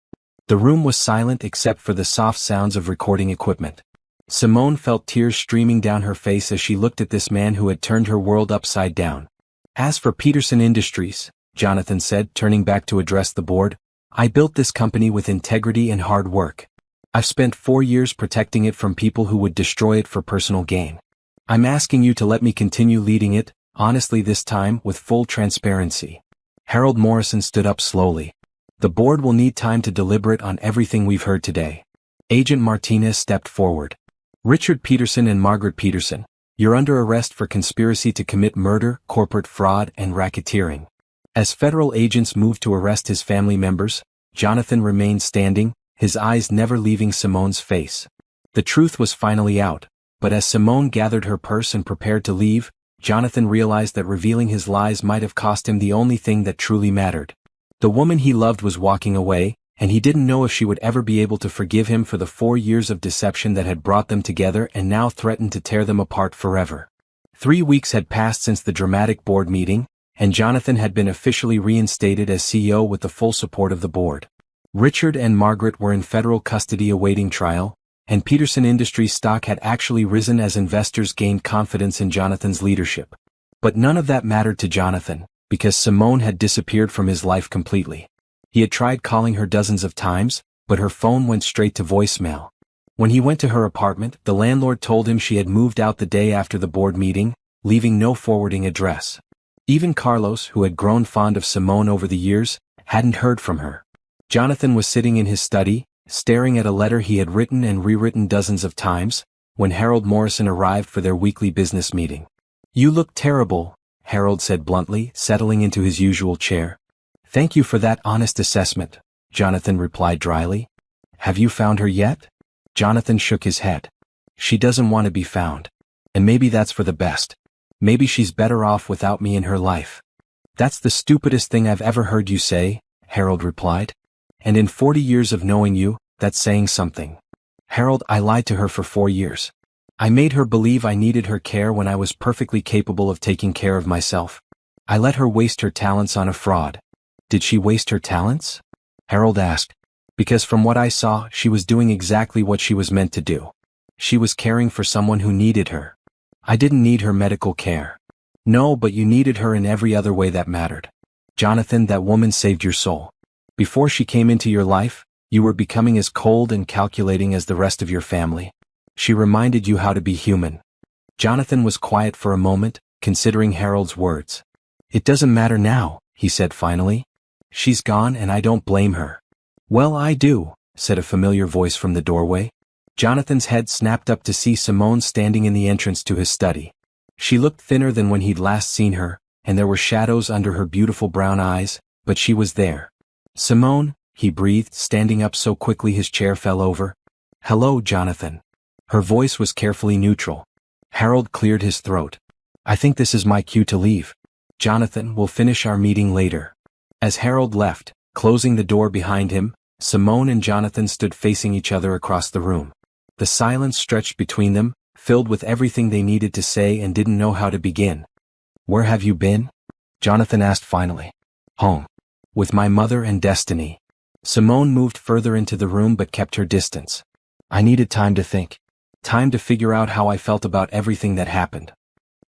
The room was silent except for the soft sounds of recording equipment. Simone felt tears streaming down her face as she looked at this man who had turned her world upside down. As for Peterson Industries, Jonathan said, turning back to address the board, I built this company with integrity and hard work. I've spent 4 years protecting it from people who would destroy it for personal gain. I'm asking you to let me continue leading it, honestly this time, with full transparency. Harold Morrison stood up slowly. The board will need time to deliberate on everything we've heard today. Agent Martinez stepped forward. Richard Peterson and Margaret Peterson, you're under arrest for conspiracy to commit murder, corporate fraud, and racketeering. As federal agents moved to arrest his family members, Jonathan remained standing, his eyes never leaving Simone's face. The truth was finally out, but as Simone gathered her purse and prepared to leave, Jonathan realized that revealing his lies might have cost him the only thing that truly mattered. The woman he loved was walking away, and he didn't know if she would ever be able to forgive him for the 4 years of deception that had brought them together and now threatened to tear them apart forever. 3 weeks had passed since the dramatic board meeting, and Jonathan had been officially reinstated as CEO with the full support of the board. Richard and Margaret were in federal custody awaiting trial, and Peterson Industries stock had actually risen as investors gained confidence in Jonathan's leadership. But none of that mattered to Jonathan, because Simone had disappeared from his life completely. He had tried calling her dozens of times, but her phone went straight to voicemail. When he went to her apartment, the landlord told him she had moved out the day after the board meeting, leaving no forwarding address. Even Carlos, who had grown fond of Simone over the years, hadn't heard from her. Jonathan was sitting in his study, staring at a letter he had written and rewritten dozens of times, when Harold Morrison arrived for their weekly business meeting. "You look terrible," Harold said bluntly, settling into his usual chair. "Thank you for that honest assessment," Jonathan replied dryly. "Have you found her yet?" Jonathan shook his head. "She doesn't want to be found. And maybe that's for the best. Maybe she's better off without me in her life." "That's the stupidest thing I've ever heard you say," Harold replied. "And in 40 years of knowing you, that's saying something." "Harold, I lied to her for 4 years. I made her believe I needed her care when I was perfectly capable of taking care of myself. I let her waste her talents on a fraud." "Did she waste her talents?" Harold asked. "Because from what I saw, she was doing exactly what she was meant to do. She was caring for someone who needed her. I didn't need her medical care." "No, but you needed her in every other way that mattered. Jonathan, that woman saved your soul. Before she came into your life, you were becoming as cold and calculating as the rest of your family. She reminded you how to be human." Jonathan was quiet for a moment, considering Harold's words. "It doesn't matter now," he said finally. "She's gone and I don't blame her." "Well, I do," said a familiar voice from the doorway. Jonathan's head snapped up to see Simone standing in the entrance to his study. She looked thinner than when he'd last seen her, and there were shadows under her beautiful brown eyes, but she was there. "Simone," he breathed, standing up so quickly his chair fell over. "Hello, Jonathan." Her voice was carefully neutral. Harold cleared his throat. "I think this is my cue to leave. Jonathan, we'll finish our meeting later." As Harold left, closing the door behind him, Simone and Jonathan stood facing each other across the room. The silence stretched between them, filled with everything they needed to say and didn't know how to begin. "Where have you been?" Jonathan asked finally. "Home. With my mother and Destiny." Simone moved further into the room but kept her distance. "I needed time to think. Time to figure out how I felt about everything that happened."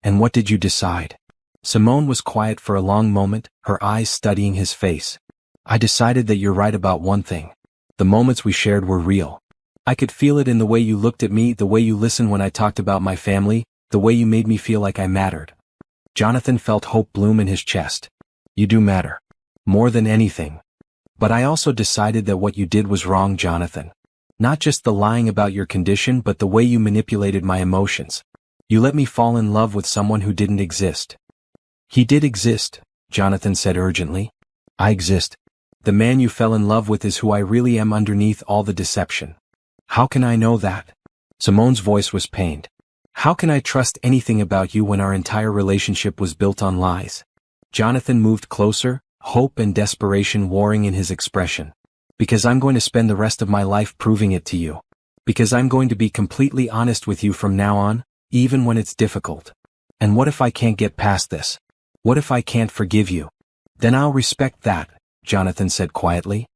"And what did you decide?" Simone was quiet for a long moment, her eyes studying his face. "I decided that you're right about one thing. The moments we shared were real. I could feel it in the way you looked at me, the way you listened when I talked about my family, the way you made me feel like I mattered." Jonathan felt hope bloom in his chest. "You do matter. More than anything. But I also decided that what you did was wrong, Jonathan. Not just the lying about your condition, but the way you manipulated my emotions. You let me fall in love with someone who didn't exist." "He did exist," Jonathan said urgently. "I exist. The man you fell in love with is who I really am underneath all the deception." "How can I know that?" Simone's voice was pained. "How can I trust anything about you when our entire relationship was built on lies?" Jonathan moved closer, hope and desperation warring in his expression. "Because I'm going to spend the rest of my life proving it to you. Because I'm going to be completely honest with you from now on, even when it's difficult. And what if I can't get past this? What if I can't forgive you? Then I'll respect that," Jonathan said quietly.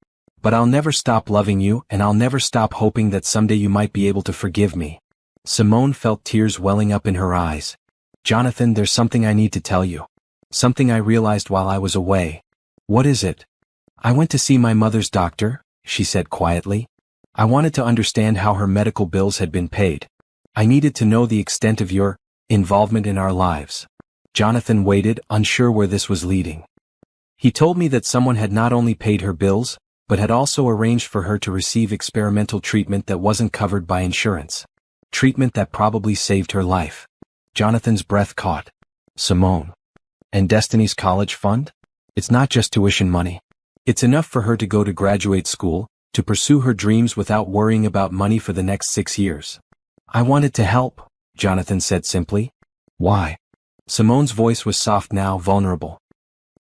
"But I'll never stop loving you, and I'll never stop hoping that someday you might be able to forgive me." Simone felt tears welling up in her eyes. "Jonathan, there's something I need to tell you. Something I realized while I was away." "What is it?" "I went to see my mother's doctor," she said quietly. "I wanted to understand how her medical bills had been paid. I needed to know the extent of your involvement in our lives." Jonathan waited, unsure where this was leading. "He told me that someone had not only paid her bills, but had also arranged for her to receive experimental treatment that wasn't covered by insurance. Treatment that probably saved her life." Jonathan's breath caught. "Simone. And Destiny's college fund? It's not just tuition money. It's enough for her to go to graduate school, to pursue her dreams without worrying about money for the next 6 years." "I wanted to help," Jonathan said simply. "Why?" Simone's voice was soft now, vulnerable.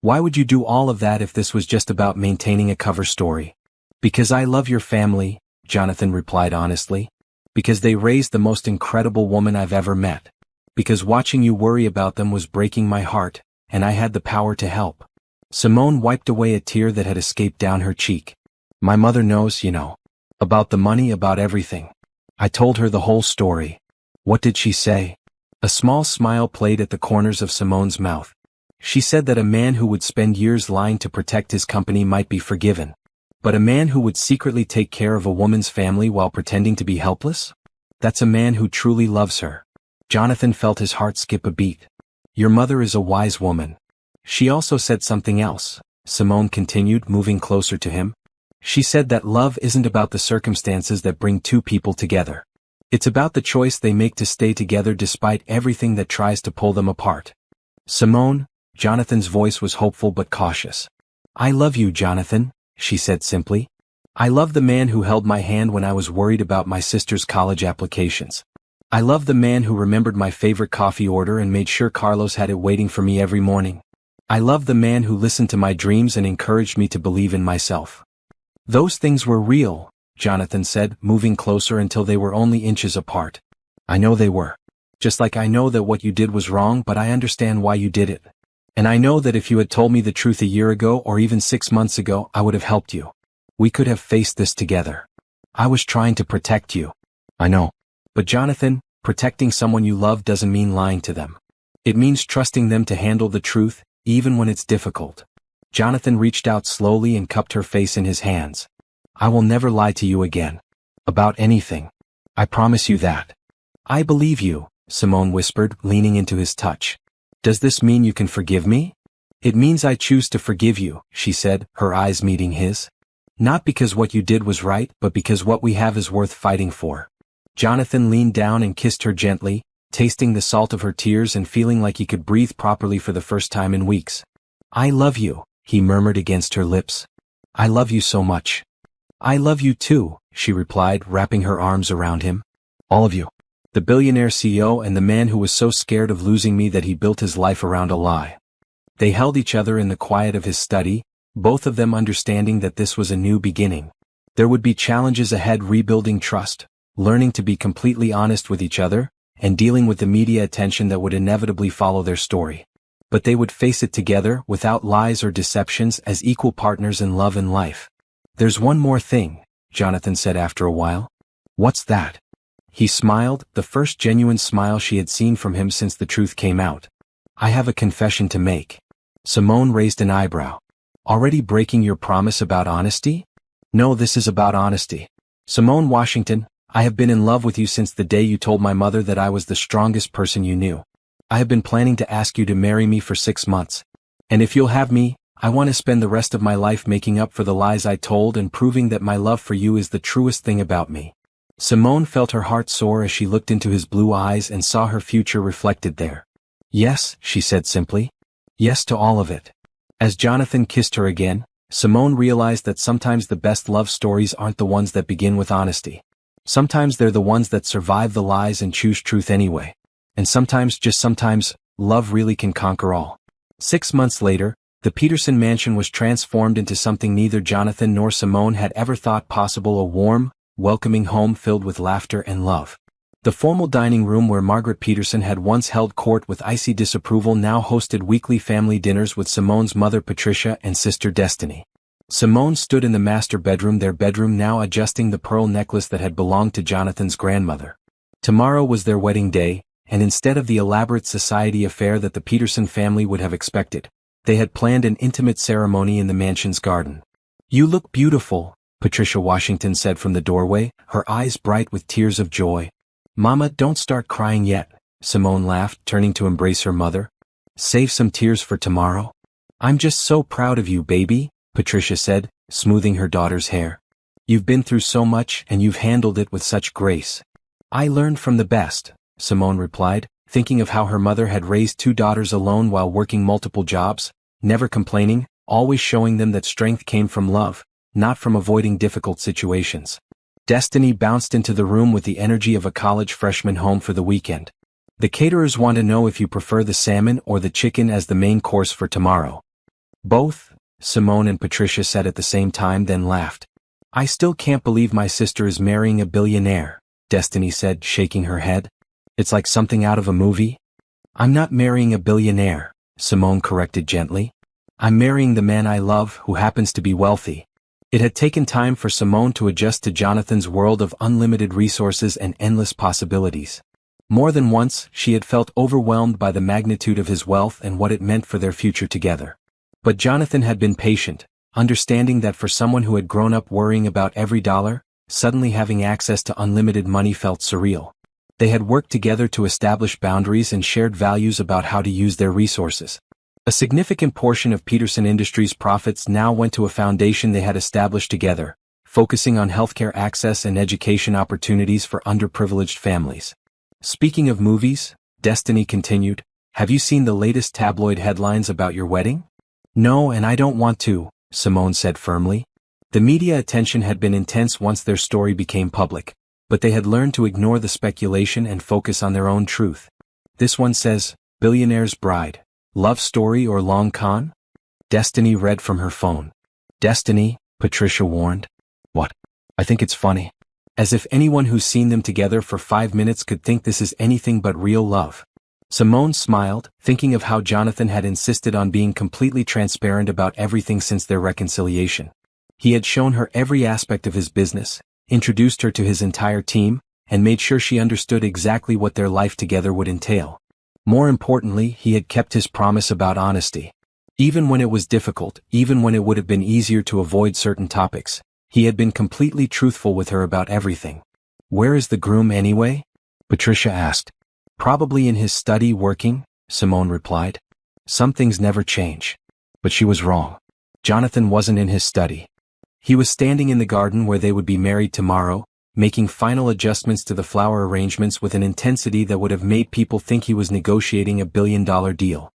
"Why would you do all of that if this was just about maintaining a cover story?" "Because I love your family," Jonathan replied honestly. "Because they raised the most incredible woman I've ever met. Because watching you worry about them was breaking my heart, and I had the power to help. Simone wiped away a tear that had escaped down her cheek. My mother knows, you know. About the money, about everything. I told her the whole story. What did she say? A small smile played at the corners of Simone's mouth. She said that a man who would spend years lying to protect his company might be forgiven. But a man who would secretly take care of a woman's family while pretending to be helpless? That's a man who truly loves her. Jonathan felt his heart skip a beat. Your mother is a wise woman. She also said something else, Simone continued, moving closer to him. She said that love isn't about the circumstances that bring two people together. It's about the choice they make to stay together despite everything that tries to pull them apart. Simone, Jonathan's voice was hopeful but cautious. I love you, Jonathan, she said simply. I love the man who held my hand when I was worried about my sister's college applications. I love the man who remembered my favorite coffee order and made sure Carlos had it waiting for me every morning. I love the man who listened to my dreams and encouraged me to believe in myself. Those things were real, Jonathan said, moving closer until they were only inches apart. I know they were. Just like I know that what you did was wrong, but I understand why you did it. And I know that if you had told me the truth a year ago or even 6 months ago, I would have helped you. We could have faced this together. I was trying to protect you. I know. But Jonathan, protecting someone you love doesn't mean lying to them. It means trusting them to handle the truth, even when it's difficult. Jonathan reached out slowly and cupped her face in his hands. I will never lie to you again. About anything. I promise you that. I believe you, Simone whispered, leaning into his touch. Does this mean you can forgive me? It means I choose to forgive you, she said, her eyes meeting his. Not because what you did was right, but because what we have is worth fighting for. Jonathan leaned down and kissed her gently, tasting the salt of her tears and feeling like he could breathe properly for the first time in weeks. I love you, he murmured against her lips. I love you so much. I love you too, she replied, wrapping her arms around him. All of you. The billionaire CEO and the man who was so scared of losing me that he built his life around a lie. They held each other in the quiet of his study, both of them understanding that this was a new beginning. There would be challenges ahead, rebuilding trust, learning to be completely honest with each other, and dealing with the media attention that would inevitably follow their story. But they would face it together, without lies or deceptions, as equal partners in love and life. There's one more thing, Jonathan said after a while. What's that? He smiled, the first genuine smile she had seen from him since the truth came out. I have a confession to make. Simone raised an eyebrow. Already breaking your promise about honesty? No, this is about honesty. Simone Washington, I have been in love with you since the day you told my mother that I was the strongest person you knew. I have been planning to ask you to marry me for 6 months. And if you'll have me, I want to spend the rest of my life making up for the lies I told and proving that my love for you is the truest thing about me. Simone felt her heart soar as she looked into his blue eyes and saw her future reflected there. Yes, she said simply. Yes to all of it. As Jonathan kissed her again, Simone realized that sometimes the best love stories aren't the ones that begin with honesty. Sometimes they're the ones that survive the lies and choose truth anyway. And sometimes, just sometimes, love really can conquer all. 6 months later, the Peterson mansion was transformed into something neither Jonathan nor Simone had ever thought possible, a warm, welcoming home filled with laughter and love. The formal dining room where Margaret Peterson had once held court with icy disapproval now hosted weekly family dinners with Simone's mother Patricia and sister Destiny. Simone stood in the master bedroom, their bedroom now, adjusting the pearl necklace that had belonged to Jonathan's grandmother. Tomorrow was their wedding day, and instead of the elaborate society affair that the Peterson family would have expected, they had planned an intimate ceremony in the mansion's garden. You look beautiful, Patricia Washington said from the doorway, her eyes bright with tears of joy. Mama, don't start crying yet, Simone laughed, turning to embrace her mother. Save some tears for tomorrow. I'm just so proud of you, baby, Patricia said, smoothing her daughter's hair. You've been through so much and you've handled it with such grace. I learned from the best, Simone replied, thinking of how her mother had raised 2 daughters alone while working multiple jobs, never complaining, always showing them that strength came from love, not from avoiding difficult situations. Destiny bounced into the room with the energy of a college freshman home for the weekend. The caterers want to know if you prefer the salmon or the chicken as the main course for tomorrow. Both, Simone and Patricia said at the same time, then laughed. I still can't believe my sister is marrying a billionaire, Destiny said, shaking her head. It's like something out of a movie. I'm not marrying a billionaire, Simone corrected gently. I'm marrying the man I love, who happens to be wealthy. It had taken time for Simone to adjust to Jonathan's world of unlimited resources and endless possibilities. More than once, she had felt overwhelmed by the magnitude of his wealth and what it meant for their future together. But Jonathan had been patient, understanding that for someone who had grown up worrying about every dollar, suddenly having access to unlimited money felt surreal. They had worked together to establish boundaries and shared values about how to use their resources. A significant portion of Peterson Industries' profits now went to a foundation they had established together, focusing on healthcare access and education opportunities for underprivileged families. Speaking of movies, Destiny continued, have you seen the latest tabloid headlines about your wedding? No, and I don't want to, Simone said firmly. The media attention had been intense once their story became public, but they had learned to ignore the speculation and focus on their own truth. This one says, Billionaire's bride. Love story or long con? Destiny read from her phone. Destiny, Patricia warned. What? I think it's funny. As if anyone who's seen them together for 5 minutes could think this is anything but real love. Simone smiled, thinking of how Jonathan had insisted on being completely transparent about everything since their reconciliation. He had shown her every aspect of his business, introduced her to his entire team, and made sure she understood exactly what their life together would entail. More importantly, he had kept his promise about honesty. Even when it was difficult, even when it would have been easier to avoid certain topics, he had been completely truthful with her about everything. Where is the groom anyway? Patricia asked. Probably in his study working, Simone replied. Some things never change. But she was wrong. Jonathan wasn't in his study. He was standing in the garden where they would be married tomorrow, making final adjustments to the flower arrangements with an intensity that would have made people think he was negotiating a billion-dollar deal.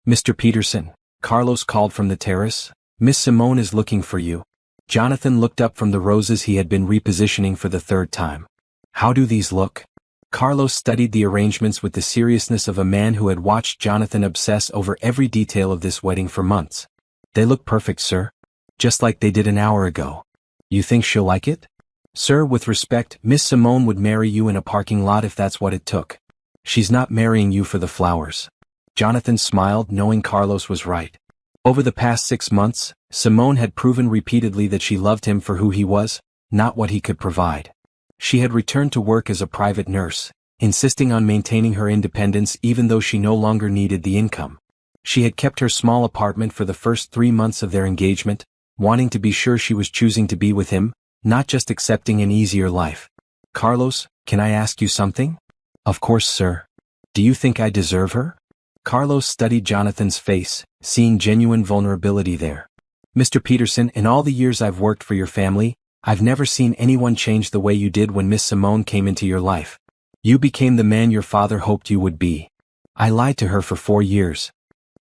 Mr. Peterson, Carlos called from the terrace. Miss Simone is looking for you. Jonathan looked up from the roses he had been repositioning for the third time. How do these look? Carlos studied the arrangements with the seriousness of a man who had watched Jonathan obsess over every detail of this wedding for months. They look perfect, sir. Just like they did an hour ago. You think she'll like it? Sir, with respect, Miss Simone would marry you in a parking lot if that's what it took. She's not marrying you for the flowers. Jonathan smiled, knowing Carlos was right. Over the past 6 months, Simone had proven repeatedly that she loved him for who he was, not what he could provide. She had returned to work as a private nurse, insisting on maintaining her independence even though she no longer needed the income. She had kept her small apartment for the first 3 months of their engagement, wanting to be sure she was choosing to be with him, not just accepting an easier life. Carlos, can I ask you something? Of course, sir. Do you think I deserve her? Carlos studied Jonathan's face, seeing genuine vulnerability there. Mr. Peterson, in all the years I've worked for your family, I've never seen anyone change the way you did when Miss Simone came into your life. You became the man your father hoped you would be. I lied to her for 4 years.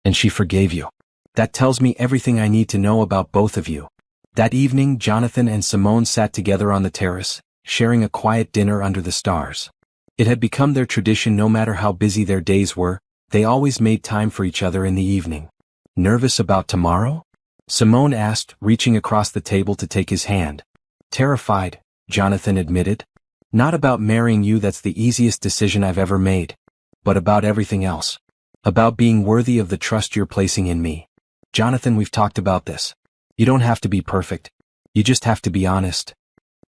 And she forgave you. That tells me everything I need to know about both of you. That evening, Jonathan and Simone sat together on the terrace, sharing a quiet dinner under the stars. It had become their tradition no matter how busy their days were, they always made time for each other in the evening. Nervous about tomorrow? Simone asked, reaching across the table to take his hand. Terrified, Jonathan admitted. Not about marrying you, that's the easiest decision I've ever made. But about everything else. About being worthy of the trust you're placing in me. Jonathan, we've talked about this. You don't have to be perfect. You just have to be honest.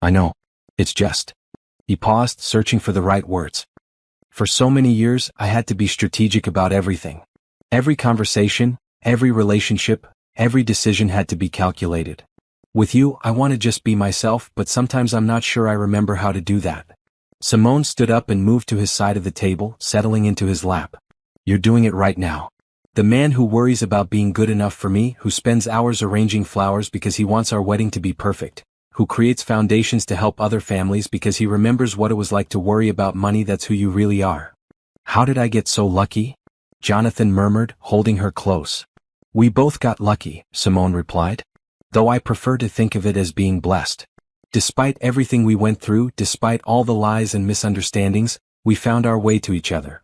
I know. It's just. He paused, searching for the right words. For so many years, I had to be strategic about everything. Every conversation, every relationship, every decision had to be calculated. With you, I want to just be myself, but sometimes I'm not sure I remember how to do that. Simone stood up and moved to his side of the table, settling into his lap. You're doing it right now. The man who worries about being good enough for me, who spends hours arranging flowers because he wants our wedding to be perfect, who creates foundations to help other families because he remembers what it was like to worry about money, that's who you really are. How did I get so lucky? Jonathan murmured, holding her close. We both got lucky, Simone replied. Though I prefer to think of it as being blessed. Despite everything we went through, despite all the lies and misunderstandings, we found our way to each other.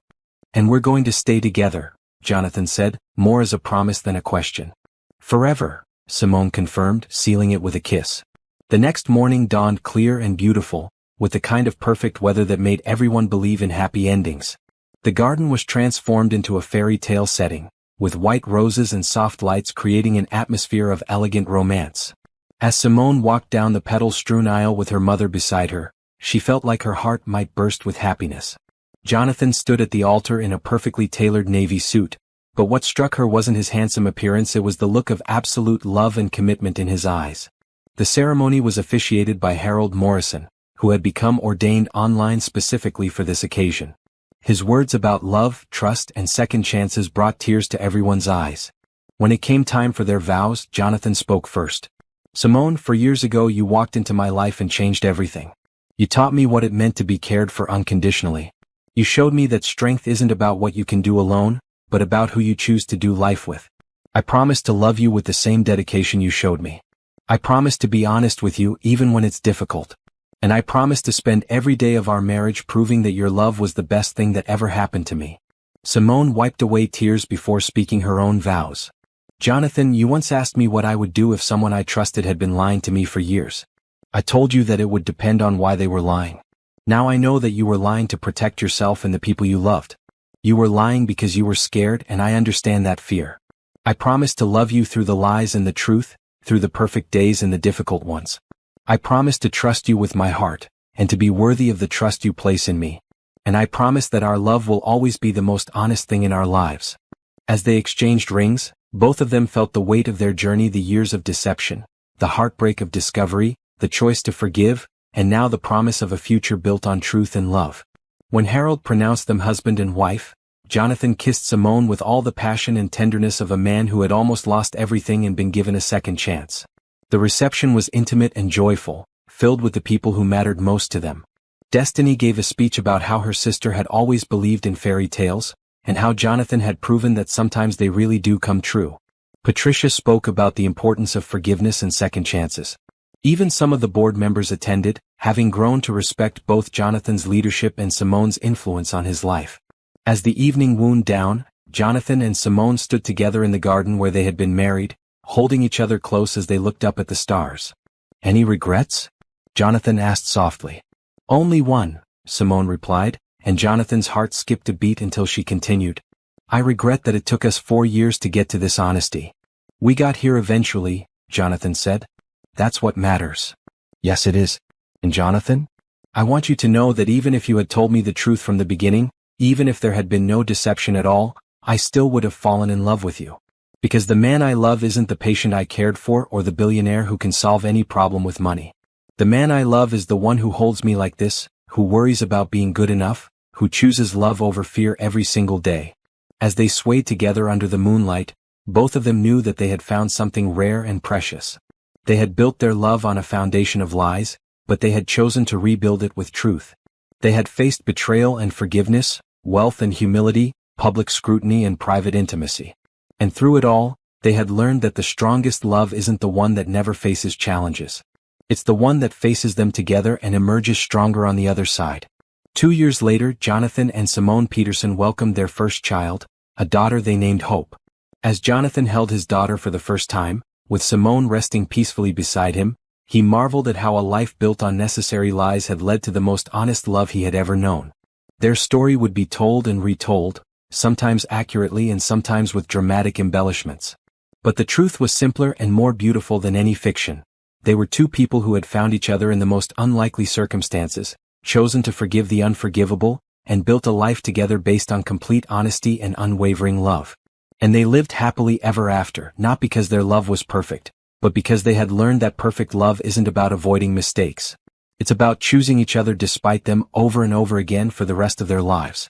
And we're going to stay together, Jonathan said, more as a promise than a question. Forever, Simone confirmed, sealing it with a kiss. The next morning dawned clear and beautiful, with the kind of perfect weather that made everyone believe in happy endings. The garden was transformed into a fairy tale setting, with white roses and soft lights creating an atmosphere of elegant romance. As Simone walked down the petal-strewn aisle with her mother beside her, she felt like her heart might burst with happiness. Jonathan stood at the altar in a perfectly tailored navy suit, but what struck her wasn't his handsome appearance, it was the look of absolute love and commitment in his eyes. The ceremony was officiated by Harold Morrison, who had become ordained online specifically for this occasion. His words about love, trust, and second chances brought tears to everyone's eyes. When it came time for their vows, Jonathan spoke first. "Simone, for years ago you walked into my life and changed everything. You taught me what it meant to be cared for unconditionally. You showed me that strength isn't about what you can do alone, but about who you choose to do life with. I promise to love you with the same dedication you showed me. I promise to be honest with you even when it's difficult. And I promise to spend every day of our marriage proving that your love was the best thing that ever happened to me." Simone wiped away tears before speaking her own vows. "Jonathan, you once asked me what I would do if someone I trusted had been lying to me for years. I told you that it would depend on why they were lying. Now I know that you were lying to protect yourself and the people you loved. You were lying because you were scared, and I understand that fear. I promise to love you through the lies and the truth, through the perfect days and the difficult ones. I promise to trust you with my heart, and to be worthy of the trust you place in me. And I promise that our love will always be the most honest thing in our lives." As they exchanged rings, both of them felt the weight of their journey, the years of deception, the heartbreak of discovery, the choice to forgive, and now the promise of a future built on truth and love. When Harold pronounced them husband and wife, Jonathan kissed Simone with all the passion and tenderness of a man who had almost lost everything and been given a second chance. The reception was intimate and joyful, filled with the people who mattered most to them. Destiny gave a speech about how her sister had always believed in fairy tales, and how Jonathan had proven that sometimes they really do come true. Patricia spoke about the importance of forgiveness and second chances. Even some of the board members attended, having grown to respect both Jonathan's leadership and Simone's influence on his life. As the evening wound down, Jonathan and Simone stood together in the garden where they had been married, holding each other close as they looked up at the stars. "Any regrets?" Jonathan asked softly. "Only one," Simone replied, and Jonathan's heart skipped a beat until she continued. "I regret that it took us 4 years to get to this honesty. We got here eventually," Jonathan said. "That's what matters." "Yes, it is. And Jonathan, I want you to know that even if you had told me the truth from the beginning, even if there had been no deception at all, I still would have fallen in love with you. Because the man I love isn't the patient I cared for or the billionaire who can solve any problem with money. The man I love is the one who holds me like this, who worries about being good enough, who chooses love over fear every single day." As they swayed together under the moonlight, both of them knew that they had found something rare and precious. They had built their love on a foundation of lies, but they had chosen to rebuild it with truth. They had faced betrayal and forgiveness, wealth and humility, public scrutiny and private intimacy. And through it all, they had learned that the strongest love isn't the one that never faces challenges. It's the one that faces them together and emerges stronger on the other side. 2 years later, Jonathan and Simone Peterson welcomed their first child, a daughter they named Hope. As Jonathan held his daughter for the first time, with Simone resting peacefully beside him, he marveled at how a life built on necessary lies had led to the most honest love he had ever known. Their story would be told and retold, sometimes accurately and sometimes with dramatic embellishments. But the truth was simpler and more beautiful than any fiction. They were two people who had found each other in the most unlikely circumstances, chosen to forgive the unforgivable, and built a life together based on complete honesty and unwavering love. And they lived happily ever after, not because their love was perfect, but because they had learned that perfect love isn't about avoiding mistakes. It's about choosing each other despite them over and over again for the rest of their lives.